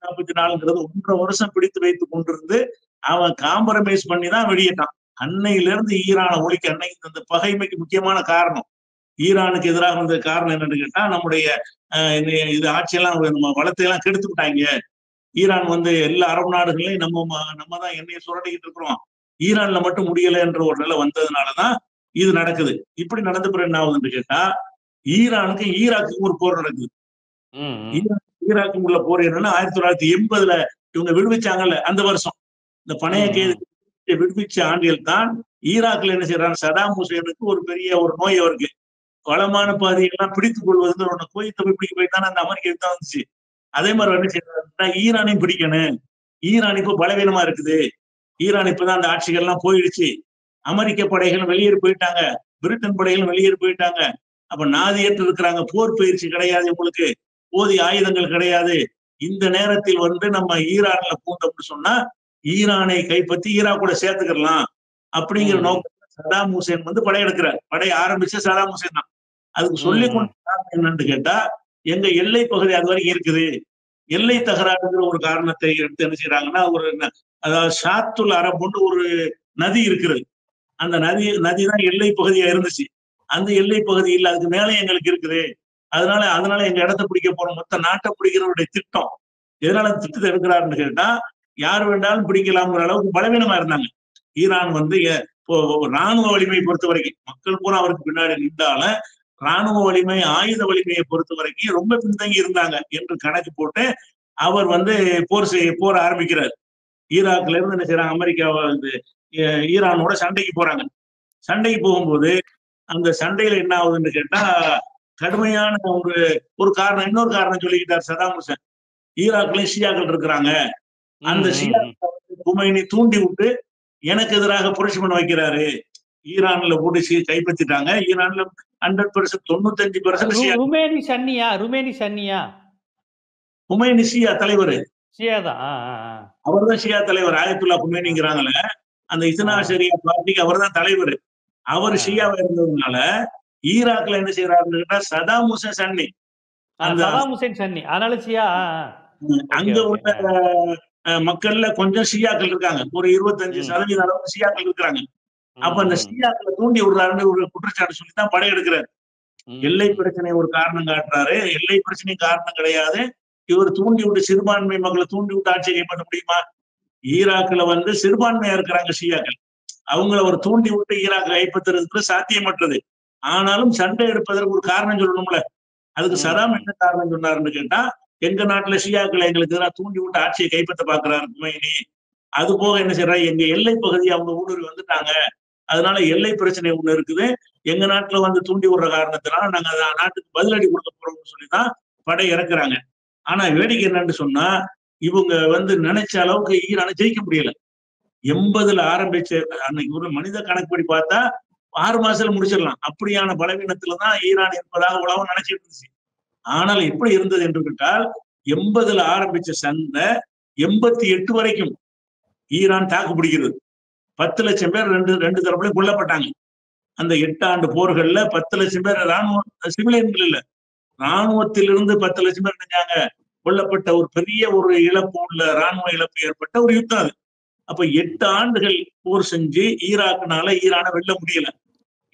44ங்கிறது 1.5 வருஷம் பிடித்து வைத்துக் கொண்டிருந்து அவன் காம்ப்ரமைஸ் பண்ணி தான் வெளியிட்டான். அன்னையில இருந்து ஈரானை ஒழிக்க, அன்னைக்கு அந்த பகைமைக்கு முக்கியமான காரணம், ஈரானுக்கு எதிராக வந்த காரணம் என்னன்னு கேட்டா நம்முடைய இது ஆட்சியெல்லாம் நம்ம வளத்தை எல்லாம் கெடுத்து விட்டாங்க. ஈரான் வந்து எல்லா அரபு நாடுகளையும் நம்ம தான் எண்ணெயை சுரண்டிக்கிட்டு இருக்கிறோம், ஈரான்ல மட்டும் முடியல என்ற ஒரு நிலை வந்ததுனாலதான் இது நடக்குது. இப்படி நடந்த பிறகு என்ன ஆகுதுன்னு கேட்டா ஈரானுக்கு ஈராக்குக்கு ஒரு போர் நடக்குது. ஈராக்கு உள்ள போர் என்னன்னா 1980 இவங்க விடுவிச்சாங்கல்ல அந்த வருஷம், இந்த பணைய கைது விடுவிச்ச ஆண்டில் தான் ஈராக்ல என்ன செய்யறாங்க, சதாம் ஹுசேனுக்கு ஒரு பெரிய ஒரு நோய் அவருக்கு, வளமான பாதையெல்லாம் பிடித்துக் கொள்வது ஒண்ணு கோயில் தொகை பிடிக்க போய்தானே அந்த அமெரிக்கா தான் வந்துச்சு. அதே மாதிரி என்ன செய்யறாங்கன்னா ஈரானையும் பிடிக்கணும், ஈரான் இப்ப பலவீனமா இருக்குது, ஈரான் இப்பதான் அந்த ஆட்சிகள்லாம் போயிடுச்சு, அமெரிக்க படைகள் வெளியேறி போயிட்டாங்க, பிரிட்டன் படைகள் வெளியேறி போயிட்டாங்க, அப்ப நாதியற்று இருக்கிறாங்க, போர் பயிற்சி கிடையாது, உங்களுக்கு போதிய ஆயுதங்கள் கிடையாது, இந்த நேரத்தில் வந்து நம்ம ஈரான்ல பூந்தோம்னு சொன்னா ஈரானை கைப்பற்றி ஈராக் கூட சேர்த்துக்கலாம் அப்படிங்கிற நோக்கத்துல சதாம் ஹுசேன் வந்து படையெடுக்கிறார். படை ஆரம்பிச்ச சதாம் ஹுசேன் தான். அதுக்கு சொல்லி கொண்ட காரணம் என்னன்னு கேட்டா, எங்க எல்லை பகுதி அது வரைக்கும் இருக்குது. எல்லை தகராறுங்கிற ஒரு காரணத்தை எடுத்து என்ன செய்யறாங்கன்னா, அதாவது ஷாத்துல் அரபுன்னு ஒரு நதி இருக்கிறது. அந்த நதிதான் எல்லை பகுதியா இருந்துச்சு. அந்த எல்லை பகுதி இல்ல, அதுக்கு மேல எங்களுக்கு இருக்குது. அதனால எங்க இடத்தை பிடிக்க போறோம், மொத்த நாட்டை பிடிக்கிறவருடைய திட்டம். எதனால திட்டத்தை எடுக்கிறாருன்னு கேட்டா, யார் வேண்டாலும் பிடிக்கலாம்ங்கிற அளவுக்கு பலவீனமா இருந்தாங்க. ஈரான் வந்து இப்போ ராணுவ வலிமையை பொறுத்த வரைக்கும் மக்கள் பூரா அவருக்கு பின்னாடி நின்றாலும் ராணுவ வலிமை, ஆயுத வலிமையை பொறுத்த வரைக்கும் ரொம்ப பின்தங்கி இருந்தாங்க என்று கணக்கு போட்டு அவர் வந்து போர் ஆரம்பிக்கிறார். ஈராக்ல இருந்து என்ன செய்யறாங்க, அமெரிக்காவை வந்து ஈரானோட சண்டைக்கு போறாங்க. சண்டைக்கு போகும்போது அந்த சண்டையில என்ன ஆகுதுன்னு கேட்டா, கடுமையான ஒரு காரணம், இன்னொரு காரணம் சொல்லிக்கிட்டார் சதாம் ஹுசேன். ஈராக்ல ஷியாக்கள் இருக்கிறாங்க, அந்த ஷியாக்களை குமைனி தூண்டி விட்டு எனக்கு எதிராக புரட்சி பண்ண வைக்கிறாரு. ஈரான்ல போட்டு கைப்பற்றிட்டாங்க. ஈரான்ல 100% 95% ஷியா. குமைனி ஷியா தலைவர், அவர் தான் ஷியா தலைவர். ஆயத்துல்லா குமைனிங்கிறாங்கல்ல, அந்த இஸ்னா ஷரியா பார்ட்டிக்கு அவர் தான் தலைவர். அவர் ஷியாவா இருந்ததுனால ஈராக்ல என்ன செய்யறாருன்னு கேட்டா, சதாம் ஹுசேன் சன்னி. அங்க உள்ள மக்கள்ல கொஞ்சம் ஷியாக்கள் இருக்காங்க, ஒரு 25% அளவுக்கு ஷியாக்கள் இருக்கிறாங்க. அப்ப அந்த ஷியாக்களை தூண்டி விடுறாருன்னு ஒரு குற்றச்சாட்டு சொல்லித்தான் படையெடுக்கிறாரு. எல்லை பிரச்சனை ஒரு காரணம் காட்டுறாரு. எல்லை பிரச்சனை காரணம் கிடையாது. இவர் தூண்டி விட்டு சிறுபான்மை மக்களை தூண்டி விட்டு ஆட்சியை கைப்பற்ற முடியுமா? ஈராக்ல வந்து சிறுபான்மையா இருக்கிறாங்க ஷியாக்கள். அவங்கள ஒரு தூண்டி விட்டு ஈராக் கைப்பற்றுறதுக்கு சாத்தியமற்றது. ஆனாலும் சண்டை எடுப்பதற்கு ஒரு காரணம் சொல்லணும்ல. அதுக்கு சதாம் என்ன காரணம் சொன்னாருன்னு கேட்டா, எங்க நாட்டுல ஷியாக்களை எங்களுக்கு எதிராக தூண்டி விட்டு ஆட்சியை கைப்பற்ற பாக்குறாரு குமைனி. அது போக என்ன செய்யறாரு, எங்க எல்லை பகுதி அவங்க ஊடுருவி வந்துட்டாங்க, அதனால எல்லை பிரச்சனை ஒண்ணு இருக்குது, எங்க நாட்டுல வந்து தூண்டி விடுற காரணத்தினால நாங்க நாட்டுக்கு பதிலடி கொடுக்க போறோம்னு சொல்லிதான் படை இறக்குறாங்க. ஆனா வேடிக்கை என்னன்னு சொன்னா, இவங்க வந்து நினைச்ச அளவுக்கு ஈரானை ஜெயிக்க முடியல. 80ல ஆரம்பிச்ச அன்னைக்கு ஒரு மனித கணக்குப்படி பார்த்தா 6 மாசத்துல முடிச்சிடலாம். அப்படியான பலவீனத்துலதான் ஈரான் இருப்பதாக உலகம் நினைச்சிட்டு இருந்துச்சு. ஆனால் எப்படி இருந்தது என்று கேட்டால், 80ல ஆரம்பிச்ச சண்டை 88 வரைக்கும் ஈரான் தாக்கு பிடிக்கிறது. 10 லட்சம் பேர் ரெண்டு தரப்புலையும் கொல்லப்பட்டாங்க. அந்த 8 ஆண்டு போர்கள்ல 10 லட்சம் பேர் ராணுவ சிவிலியன்கள் இல்ல, ராணுவத்திலிருந்து 10 லட்சம் பேர் நினைஞ்சாங்க கொல்லப்பட்ட ஒரு பெரிய ஒரு இழப்பு உள்ள ராணுவ இழப்பு ஏற்பட்ட ஒரு யுத்தம் அது. அப்ப 8 ஆண்டுகள் போர் செஞ்சு ஈராக்குனால ஈரானை வெல்ல முடியல.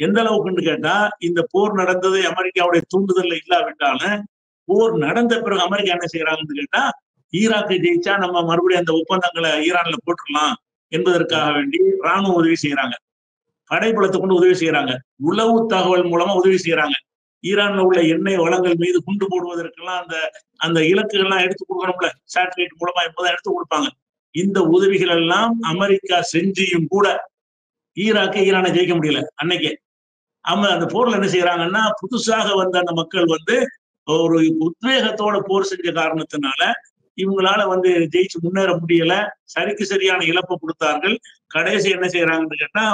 எந்த அளவுக்குன்னு கேட்டா, இந்த போர் நடந்தது அமெரிக்காவுடைய தூண்டுதல்ல இல்லாவிட்டாலும், போர் நடந்த பிறகு அமெரிக்கா என்ன செய்யறாங்கன்னு கேட்டா, ஈராக்கை ஜெயிச்சா நம்ம மறுபடியும் அந்த ஒப்பந்தங்களை ஈரான்ல போட்டுடலாம் என்பதற்காக வேண்டி ராணுவ உதவி செய்யறாங்க, படைபலத்தை கொண்டு உதவி செய்யறாங்க, உளவு தகவல் மூலமா உதவி செய்யறாங்க. ஈரான்ல உள்ள எண்ணெய் வளங்கள் மீது குண்டு போடுவதற்கெல்லாம் அந்த இலக்குகள்லாம் எடுத்து கொடுக்கணும்ல, சேட்டலைட் மூலமா இப்பதான் எடுத்து கொடுப்பாங்க. இந்த உதவிகள் எல்லாம் அமெரிக்கா செஞ்சியும் கூட ஈரானை ஜெயிக்க முடியல அன்னைக்கே. அந்த போர்ல என்ன செய்யறாங்கன்னா, புதுசாக வந்த அந்த மக்கள் வந்து ஒரு உத்வேகத்தோட போர் செஞ்ச காரணத்தினால இவங்களால வந்து ஜெயிச்சு முன்னேற முடியல. சரிக்கு சரியான இழப்பை கொடுத்தார்கள். கடைசி என்ன செய்யறாங்கன்னு கேட்டா,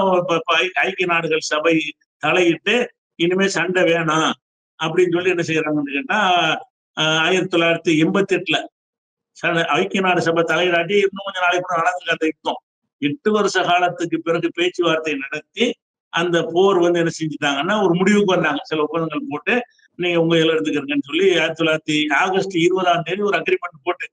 ஐக்கிய நாடுகள் சபை தலையிட்டு இனிமே சண்டை வேணாம் அப்படின்னு சொல்லி என்ன செய்யறாங்கன்னு கேட்டா, 1988ல ஐக்கிய நாடு சபை தலையிடாட்டி இன்னும் கொஞ்சம் நாளைக்கு கூட நடந்துருக்கு அந்த யுத்தம். 8 வருஷ காலத்துக்கு பிறகு பேச்சுவார்த்தை நடத்தி அந்த போர் வந்து என்ன செஞ்சுட்டாங்கன்னா, ஒரு முடிவுக்கு வந்தாங்க. சில ஒப்பந்தங்கள் போட்டு நீங்க உங்க இதில் எடுத்துக்கிறீங்கன்னு சொல்லி ஆகஸ்ட் 20ஆம் தேதி ஒரு அக்ரிமெண்ட் போட்டு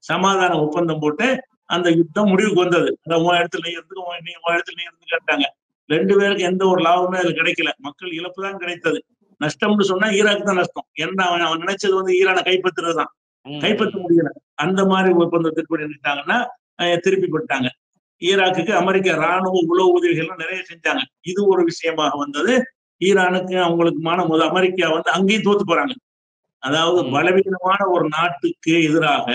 சமாதான ஒப்பந்தம் போட்டு அந்த யுத்தம் முடிவுக்கு வந்தது. அந்த 3 இடத்துல நீ இருந்து, நீ 3 இடத்துல நீ இருந்து கேட்டாங்க. 2 பேருக்கு எந்த ஒரு லாபமே அதுல கிடைக்கல. மக்கள் இழப்பு தான் கிடைத்தது. நஷ்டம்னு சொன்னா ஈராக்கு தான் நஷ்டம். ஏன்னா அவன் நினைச்சது வந்து ஈரானை கைப்பற்றுறதுதான், கைப்பற்ற முடியல. அந்த மாதிரி ஒப்பந்தத்திற்கு நின்றுட்டாங்கன்னா திருப்பி போட்டாங்க. ஈராக்குக்கு அமெரிக்க ராணுவ உளவு உதவிகள் நிறைய செஞ்சாங்க. இது ஒரு விஷயமாக வந்தது. ஈரானுக்கு அவங்களுக்குமான அமெரிக்கா வந்து அங்கேயும் தோத்து போறாங்க. அதாவது பலவீனமான ஒரு நாட்டுக்கு எதிராக,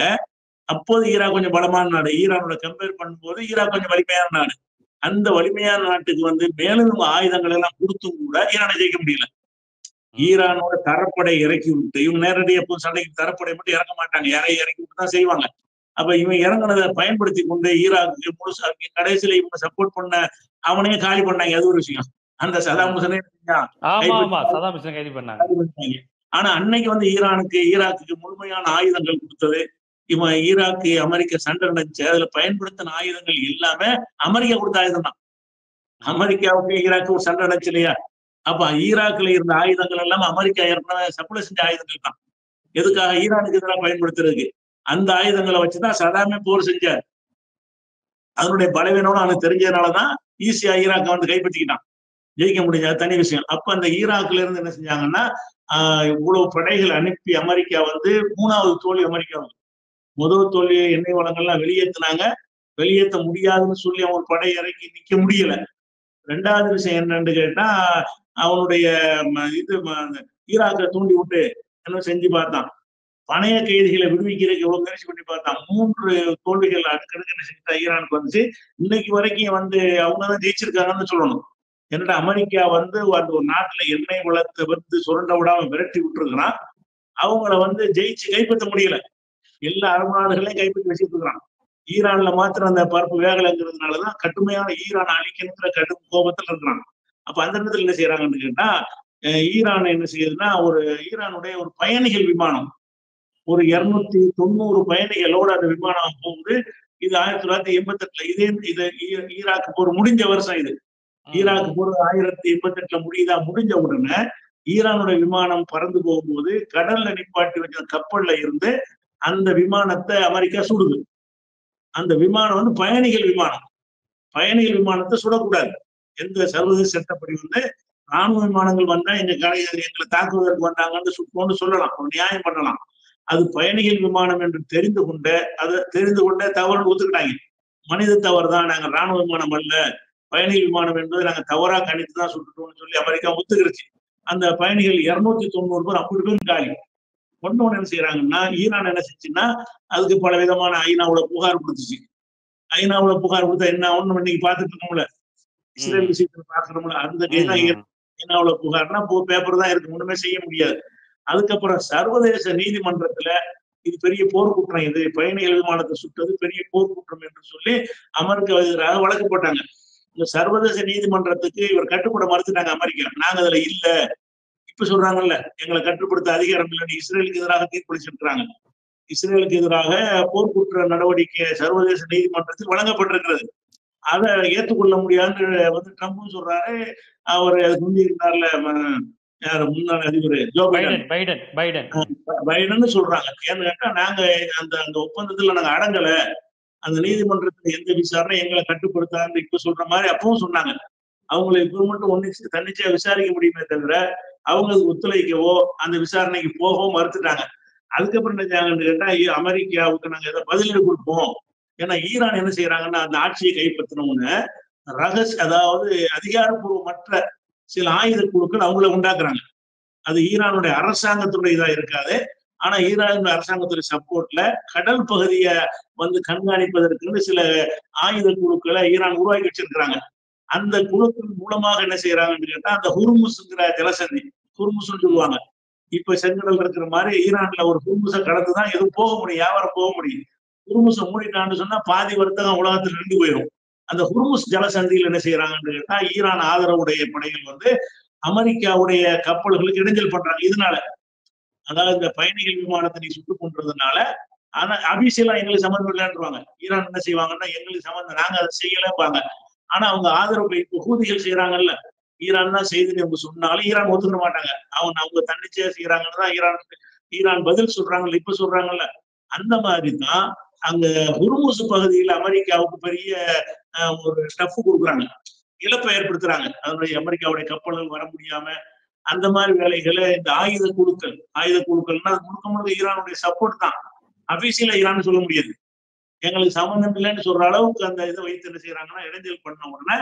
அப்போது ஈராக் கொஞ்சம் பலமான நாடு, ஈரானோட கம்பேர் பண்ணும்போது ஈராக் கொஞ்சம் வலிமையான நாடு. அந்த வலிமையான நாட்டுக்கு வந்து மேலும் ஆயுதங்கள் எல்லாம் கொடுத்தும் கூட ஈரானை ஜெயிக்க முடியல. ஈரானோட தரப்படை இறக்கி விட்டு, இவங்க நேரடியாக எப்போது சண்டைக்கு தரப்படை மட்டும் இறங்க மாட்டாங்க, யாரையும் இறக்கி விட்டு தான் செய்வாங்க. அப்ப இவன் இறங்குனதை பயன்படுத்தி கொண்டு ஈராக்கு முழுசா கடைசியில இவங்க சப்போர்ட் பண்ண அவனையே காலி பண்ணாங்க. அது ஒரு விஷயம். அந்த சதாம் ஹுசேனே ஆனா அன்னைக்கு வந்து ஈராக்குக்கு முழுமையான ஆயுதங்கள் கொடுத்தது இவன். ஈராக்கு அமெரிக்கா சண்டை நடந்துச்சு, அதுல பயன்படுத்தின ஆயுதங்கள் எல்லாமே அமெரிக்கா கொடுத்த ஆயுதம் தான். அமெரிக்காவுக்கு ஈராக்கு ஒரு சண்டை நடந்துச்சு இல்லையா, அப்ப ஈராக்ல இருந்த ஆயுதங்கள் எல்லாம் அமெரிக்கா ஏற்கனவே சப்ளை செஞ்ச ஆயுதங்கள் தான். எதுக்காக? ஈரானுக்கு எதிராக பயன்படுத்துறதுக்கு. அந்த ஆயுதங்களை வச்சுதான் சதாமே போர் செஞ்சார். அதனுடைய பலவீனம்னு அவனுக்கு தெரிஞ்சதுனாலதான் ஈஸியா ஈராக்கை வந்து கைப்பற்றிக்கிட்டான், ஜெயிக்க முடிஞ்சது தனி விஷயம். அப்ப அந்த ஈராக்ல இருந்து என்ன செஞ்சாங்கன்னா, இவ்வளவு படைகள் அனுப்பி அமெரிக்கா வந்து 3வது தோல்வி அமெரிக்கா. முதல் தோல்வி எண்ணெய் வளங்கள்லாம் வெளியேற்றினாங்க. வெளியேற்ற முடியாதுன்னு சொல்லி அவன் படை இறக்கி நிக்க முடியல. 2வது விஷயம் என்னன்னு கேட்டா, அவனுடைய ஈராக்கை தூண்டி விட்டு என்ன செஞ்சு பார்த்தான், பணைய கைதிகளை விடுவிக்கிறதுக்கு எவ்வளவு முயற்சி பண்ணி பார்த்தான். 3 தோல்விகள் அடுக்கடுக்கு என்ன செஞ்சா ஈரானுக்கு வந்துச்சு. இன்னைக்கு வரைக்கும் வந்து அவங்கதான் ஜெயிச்சிருக்காங்கன்னு சொல்லணும். என்னடா அமெரிக்கா வந்து அந்த ஒரு நாட்டுல எண்ணெய் வளத்தை வந்து சுரண்ட விடாம விரட்டி விட்டுருக்கிறான். அவங்கள வந்து ஜெயிச்சு கைப்பற்ற முடியல. எல்லா அரபு நாடுகளையும் கைப்பற்றி வச்சுட்டு இருக்கிறான். ஈரான்ல மாத்திரம் அந்த பரப்பு வேகலைங்கிறதுனாலதான் கடுமையான ஈரான் அழிக்கணுங்கிற கடும் கோபத்துல இருக்கிறான். அப்ப அந்த இடத்துல என்ன செய்யறாங்கன்னு கேட்டா, ஈரான் என்ன செய்யுதுன்னா, ஈரானுடைய ஒரு பயணிகள் விமானம் ஒரு 290 பயணிகளோட அந்த விமானம் போகுது. இது 1988 இது ஈராக்கு போர் முடிஞ்ச வருஷம். இது ஈராக்கு போர் 1988 முடிஞ்ச உடனே ஈரானுடைய விமானம் பறந்து போகும்போது கடல்ல நிப்பாட்டி வச்ச கப்பல்ல இருந்து அந்த விமானத்தை அமெரிக்கா சுடுது. அந்த விமானம் வந்து பயணிகள் விமானம். பயணிகள் விமானத்தை சுடக்கூடாது. எந்த சர்வதேச சட்டப்படி வந்து ராணுவ விமானங்கள் வந்தா எங்களை தாக்குவதற்கு வந்தாங்கன்னு சுட்டோன்னு சொல்லலாம், ஒரு நியாயம் பண்ணலாம். அது பயணிகள் விமானம் என்று தெரிந்து கொண்ட தவறு ஒத்துக்கிட்டாங்க. மனித தவறு தான், நாங்க ராணுவ விமானம் அல்ல, பயணிகள் விமானம் என்பதை நாங்க தவறா கணித்துதான் சுட்டுட்டோம்னு சொல்லி அமெரிக்கா ஒத்துக்கிடுச்சு. அந்த பயணிகள் 290 பேர் 50 பேரும் காலி. ஒண்ணு என்ன செய்யறாங்கன்னா, ஈரான் என்ன செஞ்சுன்னா, அதுக்கு பல விதமான ஐநாவுல புகார் கொடுத்துச்சு. ஐநாவுல புகார் கொடுத்தா என்ன ஆகும் இன்னைக்கு பாத்துட்டு இருக்கோம்ல, இஸ்ரேல் விஷயத்துல பாக்குறோம்ல, அந்த ஐநாவுல புகார்னா பேப்பர் தான் இருக்கு, ஒண்ணுமே செய்ய முடியாது. அதுக்கப்புறம் சர்வதேச நீதிமன்றத்துல இது பெரிய போர்க்குற்றம், இது பயணிகள் விமானத்தை சுட்டது பெரிய போர்க்குற்றம் என்று சொல்லி அமெரிக்கா எதிராக வழக்கு போட்டாங்க. இந்த சர்வதேச நீதிமன்றத்துக்கு இவர் கட்டுப்பட மறுத்துட்டாங்க அமெரிக்கா. நாங்க அதுல இல்ல, இப்ப சொல்றாங்கல்ல எங்களை கட்டுப்படுத்த அதிகாரம் இல்லைன்னு இஸ்ரேலுக்கு எதிராக தீர்ப்பளிச்சிருக்கிறாங்க. இஸ்ரேலுக்கு எதிராக போர்க்குற்ற நடவடிக்கை சர்வதேச நீதிமன்றத்தில் வழங்கப்பட்டிருக்கிறது. அதை ஏற்றுக்கொள்ள முடியாதுன்னு வந்து ட்ரம்ப்பும் சொல்றாரு. அவர் அதுக்கு முந்தி இருந்தார்ல முன்னாள் அதிபர் ஜோ பைடன் சொல்றாங்க. ஏன்னு கேட்டா, நாங்க அந்த ஒப்பந்தத்துல நாங்க அடங்கல, அந்த நீதிமன்றத்துல எந்த விசாரணை எங்களை கட்டுப்படுத்தான்னு இப்ப சொல்ற மாதிரி அப்பவும் சொன்னாங்க. அவங்களை இப்ப மட்டும் ஒன்னு தன்னிச்சையா விசாரிக்க முடியுமே தவிர அவங்களுக்கு ஒத்துழைக்கவோ அந்த விசாரணைக்கு போகவும் மறுத்துட்டாங்க. அதுக்கப்புறம் என்ன செஞ்சாங்கன்னு கேட்டா, அமெரிக்காவுக்கு நாங்க ஏதாவது பதிலீடு கொடுப்போம். ஏன்னா ஈரான் என்ன செய்யறாங்கன்னா, அந்த ஆட்சியை கைப்பற்றினவங்க அதாவது அதிகாரப்பூர்வமற்ற சில ஆயுத குழுக்கள் அவங்கள உண்டாக்குறாங்க. அது ஈரானுடைய அரசாங்கத்துடைய இதா இருக்காது. ஆனா ஈரானுடைய அரசாங்கத்துடைய சப்போர்ட்ல கடல் பகுதியை வந்து கண்காணிப்பதற்கு சில ஆயுத குழுக்களை ஈரான் உருவாக்கி வச்சிருக்கிறாங்க. அந்த குழுக்கள் மூலமாக என்ன செய்யறாங்கன்னு கேட்டா, அந்த ஹுர்முஸ்ங்கிற ஜலசந்தி, ஹுர்முஸ்ன்னு சொல்லுவாங்க. இப்ப செங்கடல் இருக்கிற மாதிரி ஈரான்ல ஒரு ஹுர்முஸை கடந்துதான் எதுவும் போக முடியும், வியாபாரம் போக முடியும். ஹுர்முஸை மூடிட்டான்னு சொன்னா பாதி வர்த்தகம் உலகத்துல நின்று போயிடும். அந்த ஹுர்முஸ் ஜலசந்தியில் என்ன செய்யறாங்கன்னு கேட்டா, ஈரான் ஆதரவுடைய படைகள் வந்து அமெரிக்காவுடைய கப்பல்களுக்கு இடைஞ்சல் பண்றாங்க. இதனால அதாவது இந்த பயணிகள் விமானத்தை நீ சுட்டு கொண்டதுனால, ஆனா அபிஷியலா எங்களுக்கு சம்மந்தம் இல்லைன்றாங்க. ஈரான் என்ன செய்வாங்கன்னா, எங்களுக்கு சம்மந்தம், நாங்க அதை செய்யலப்பாங்க. ஆனா அவங்க ஆதரவு இப்போ ஹூதிகள் செய்யறாங்கல்ல, ஈரான் தான் செய்துன்னு அவங்க சொன்னாலும் ஈரான் ஒத்துக்க மாட்டாங்க. அவங்க தன்னிச்சையா செய்யறாங்கன்னு தான் ஈரான் பதில் சொல்றாங்கல்ல, இப்ப சொல்றாங்கல்ல. அந்த மாதிரிதான் அங்க ஹுர்முஸ் பகுதியில் அமெரிக்காவுக்கு பெரிய ஒரு ஸ்டஃப் கொடுக்குறாங்க, இழப்பை ஏற்படுத்துறாங்க. அதனுடைய அமெரிக்காவுடைய கப்பல்கள் வர முடியாம அந்த மாதிரி வேலைகளை இந்த ஆயுத குழுக்கள்னா முழுக்க ஈரானுடைய சப்போர்ட் தான். அபிஷியலா ஈரான் சொல்ல முடியாது, எங்களுக்கு சம்பந்தம் இல்லைன்னு சொல்ற அளவுக்கு அந்த இதை வைத்து என்ன செய்யறாங்கன்னா இடைஞ்சல் பண்ண உடனே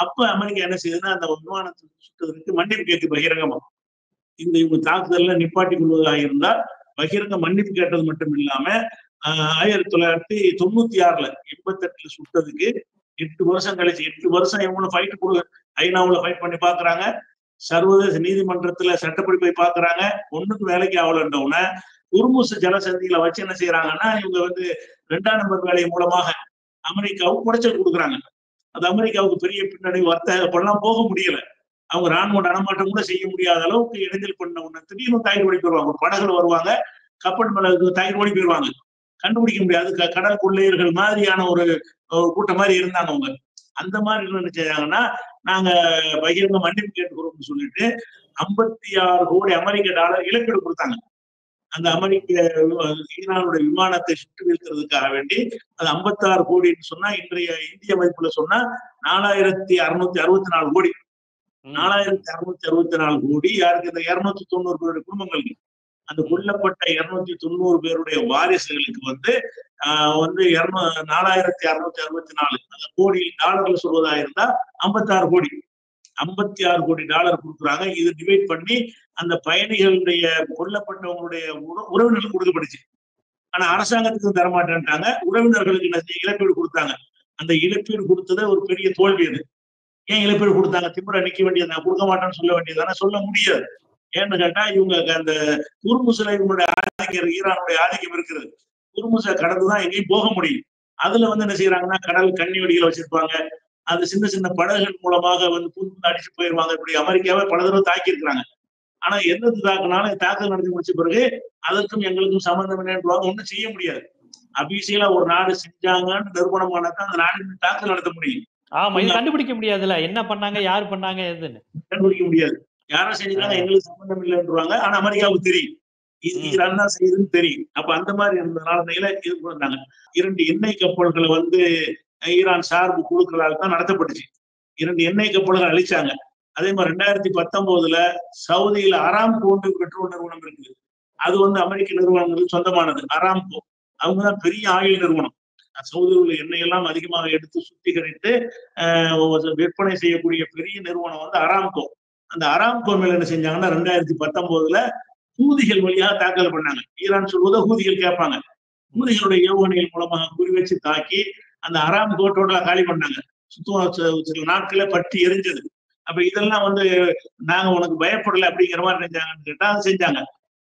அப்ப அமெரிக்கா என்ன செய்யுதுன்னா, அந்த விமானத்தை சுட்டதற்கு மன்னிப்பு கேட்கு பகிரங்கமா. இவங்க தாக்குதல்ல நிப்பாட்டி கொள்வதாக இருந்தால் பகிரங்க மன்னிப்பு கேட்டது மட்டும் இல்லாம 1996 88 சுட்டதுக்கு 8 வருஷம் கழிச்சு, 8 வருஷம் இவங்களும் ஃபைட் ஐநாவுல ஃபைட் பண்ணி பாக்குறாங்க, சர்வதேச நீதிமன்றத்துல சட்டப்படி போய் பாக்குறாங்க, ஒண்ணுக்கு வேலைக்கு ஆகலன்றவுன ஹுர்முஸ் ஜலசந்தியில வச்சு என்ன செய்யறாங்கன்னா, இவங்க வந்து 2ஆம் நம்பர் வேலை மூலமாக அமெரிக்காவுக்கு குடைச்சல் கொடுக்குறாங்க. அது அமெரிக்காவுக்கு பெரிய பின்னடைவு, வர்த்தகம் போக முடியல. அவங்க ராணுவ நடமாட்டம் கூட செய்ய முடியாத அளவுக்கு இடைஞ்சல் பண்ண உடனே திடீர்னு தாய் ஓடி போயிருவாங்க. படகுல வருவாங்க, கப்பல் மேல தாய் ஓடி போயிருவாங்க, கண்டுபிடிக்க முடியாது. கடல் கொள்ளையர்கள் மாதிரியான ஒரு கூட்டம் மாதிரி இருந்தாங்க அவங்க. அந்த மாதிரி என்ன செய்யாங்கன்னா, நாங்க பகிரங்க மன்னிப்பு கேட்டுக்கிறோம்னு சொல்லிட்டு 56 கோடி அமெரிக்க டாலர் இழப்பீடு கொடுத்தாங்க. அந்த அமெரிக்க ஈரானுடைய விமானத்தை சுட்டு வீழ்த்துறதுக்காக வேண்டி அது 56 கோடின்னு சொன்னா இன்றைய இந்திய மதிப்புல சொன்னா 4664 கோடி. 4664 கோடி யாருக்கு? இந்த 290 பேருடைய குடும்பங்களுக்கு. அந்த கொல்லப்பட்ட 290 பேருடைய வாரிசுகளுக்கு வந்து 4664 அந்த கோடி டாலர்ல சொல்வதா இருந்தா 56 கோடி. 56 கோடி டாலர் கொடுக்குறாங்க. இது டிவைட் பண்ணி அந்த பயணிகளுடைய கொல்லப்பட்டவங்களுடைய உறவினர்களுக்கு கொடுக்கப்படுச்சு. ஆனா அரசாங்கத்துக்கு தரமாட்டேன்ட்டாங்க. உறவினர்களுக்கு இழப்பீடு கொடுத்தாங்க. அந்த இழப்பீடு கொடுத்தது ஒரு பெரிய தோல்வி. அது ஏன் இழப்பீடு கொடுத்தாங்க? திமுறை நிக்க வேண்டியது, நான் கொடுக்க மாட்டேன்னு சொல்ல வேண்டியதானே? சொல்ல முடியாது. ஏன்னு கேட்டா இவங்க அந்த குர்முஸ்ல இவங்களுடைய ஆதிக்கம், ஈரானுடைய ஆதிக்கம் இருக்கிறது. குர்முஸை கடந்துதான் எங்கேயும் போக முடியும். அதுல வந்து என்ன செய்யறாங்கன்னா கடல் கண்ணி வெடிகளை வச்சிருப்பாங்க. அது சின்ன சின்ன படகுகள் மூலமாக வந்து புது அடிச்சு போயிருவாங்க. இப்படி அமெரிக்காவை பல தடவை தாக்கி இருக்கிறாங்க. ஆனா எந்த தாக்குனாலும் தாக்குதல் நடத்தி முடிச்ச பிறகு அதற்கும் எங்களுக்கும் சம்பந்தம் என்னன்றாங்க. ஒண்ணும் செய்ய முடியாது. அபிஷியலா ஒரு நாடு செஞ்சாங்கன்னு நிறுவனமானதான் அந்த நாடு தாக்குதல் நடத்த முடியும். ஆமா, இது கண்டுபிடிக்க முடியாதுல்ல, என்ன பண்ணாங்க, யாரு பண்ணாங்க, எதுன்னு கண்டுபிடிக்க முடியாது. யாரும் செஞ்சாங்க, எங்களுக்கு சம்பந்தம் இல்லைன்றாங்க. ஆனா அமெரிக்காவுக்கு தெரியும் ஈரான் தான் செய்யுதுன்னு தெரியும். அப்ப அந்த மாதிரி இருந்ததுனால இது பண்ணாங்க. 2 எண்ணெய் கப்பல்களை வந்து ஈரான் சார்பு குழுக்களால் தான் நடத்தப்பட்டுச்சு. 2 எண்ணெய் கப்பல்கள் அழிச்சாங்க. அதே மாதிரி 2019 சவுதியில அராம்கோ பெட்ரோல் நிறுவனம் இருக்குது. அது வந்து அமெரிக்க நிறுவனங்களுக்கு சொந்தமானது. அராம்கோ அவங்கதான் பெரிய ஆயில் நிறுவனம். சவுதியில் உள்ள எண்ணெய் எல்லாம் அதிகமாக எடுத்து சுத்திகரித்து விற்பனை செய்யக்கூடிய பெரிய நிறுவனம் வந்து அராம்கோ. அந்த அராம்கோ மேல என்ன செஞ்சாங்கன்னா 2019 ஹூதிகள் வழியாக தாக்கல் பண்ணாங்க. ஈரான் சொல்வதை ஹூதிகள் கேட்பாங்க. ஹூதிகளுடைய ஏவுகணைகள் மூலமாக குறி வச்சு தாக்கி அந்த அராம்கோ டோட்டலா காலி பண்ணாங்க. சில நாட்களே பற்றி எரிஞ்சது. அப்ப இதெல்லாம் வந்து நாங்க உனக்கு பயப்படல அப்படிங்கிற மாதிரி செஞ்சாங்கன்னு கேட்டா செஞ்சாங்க.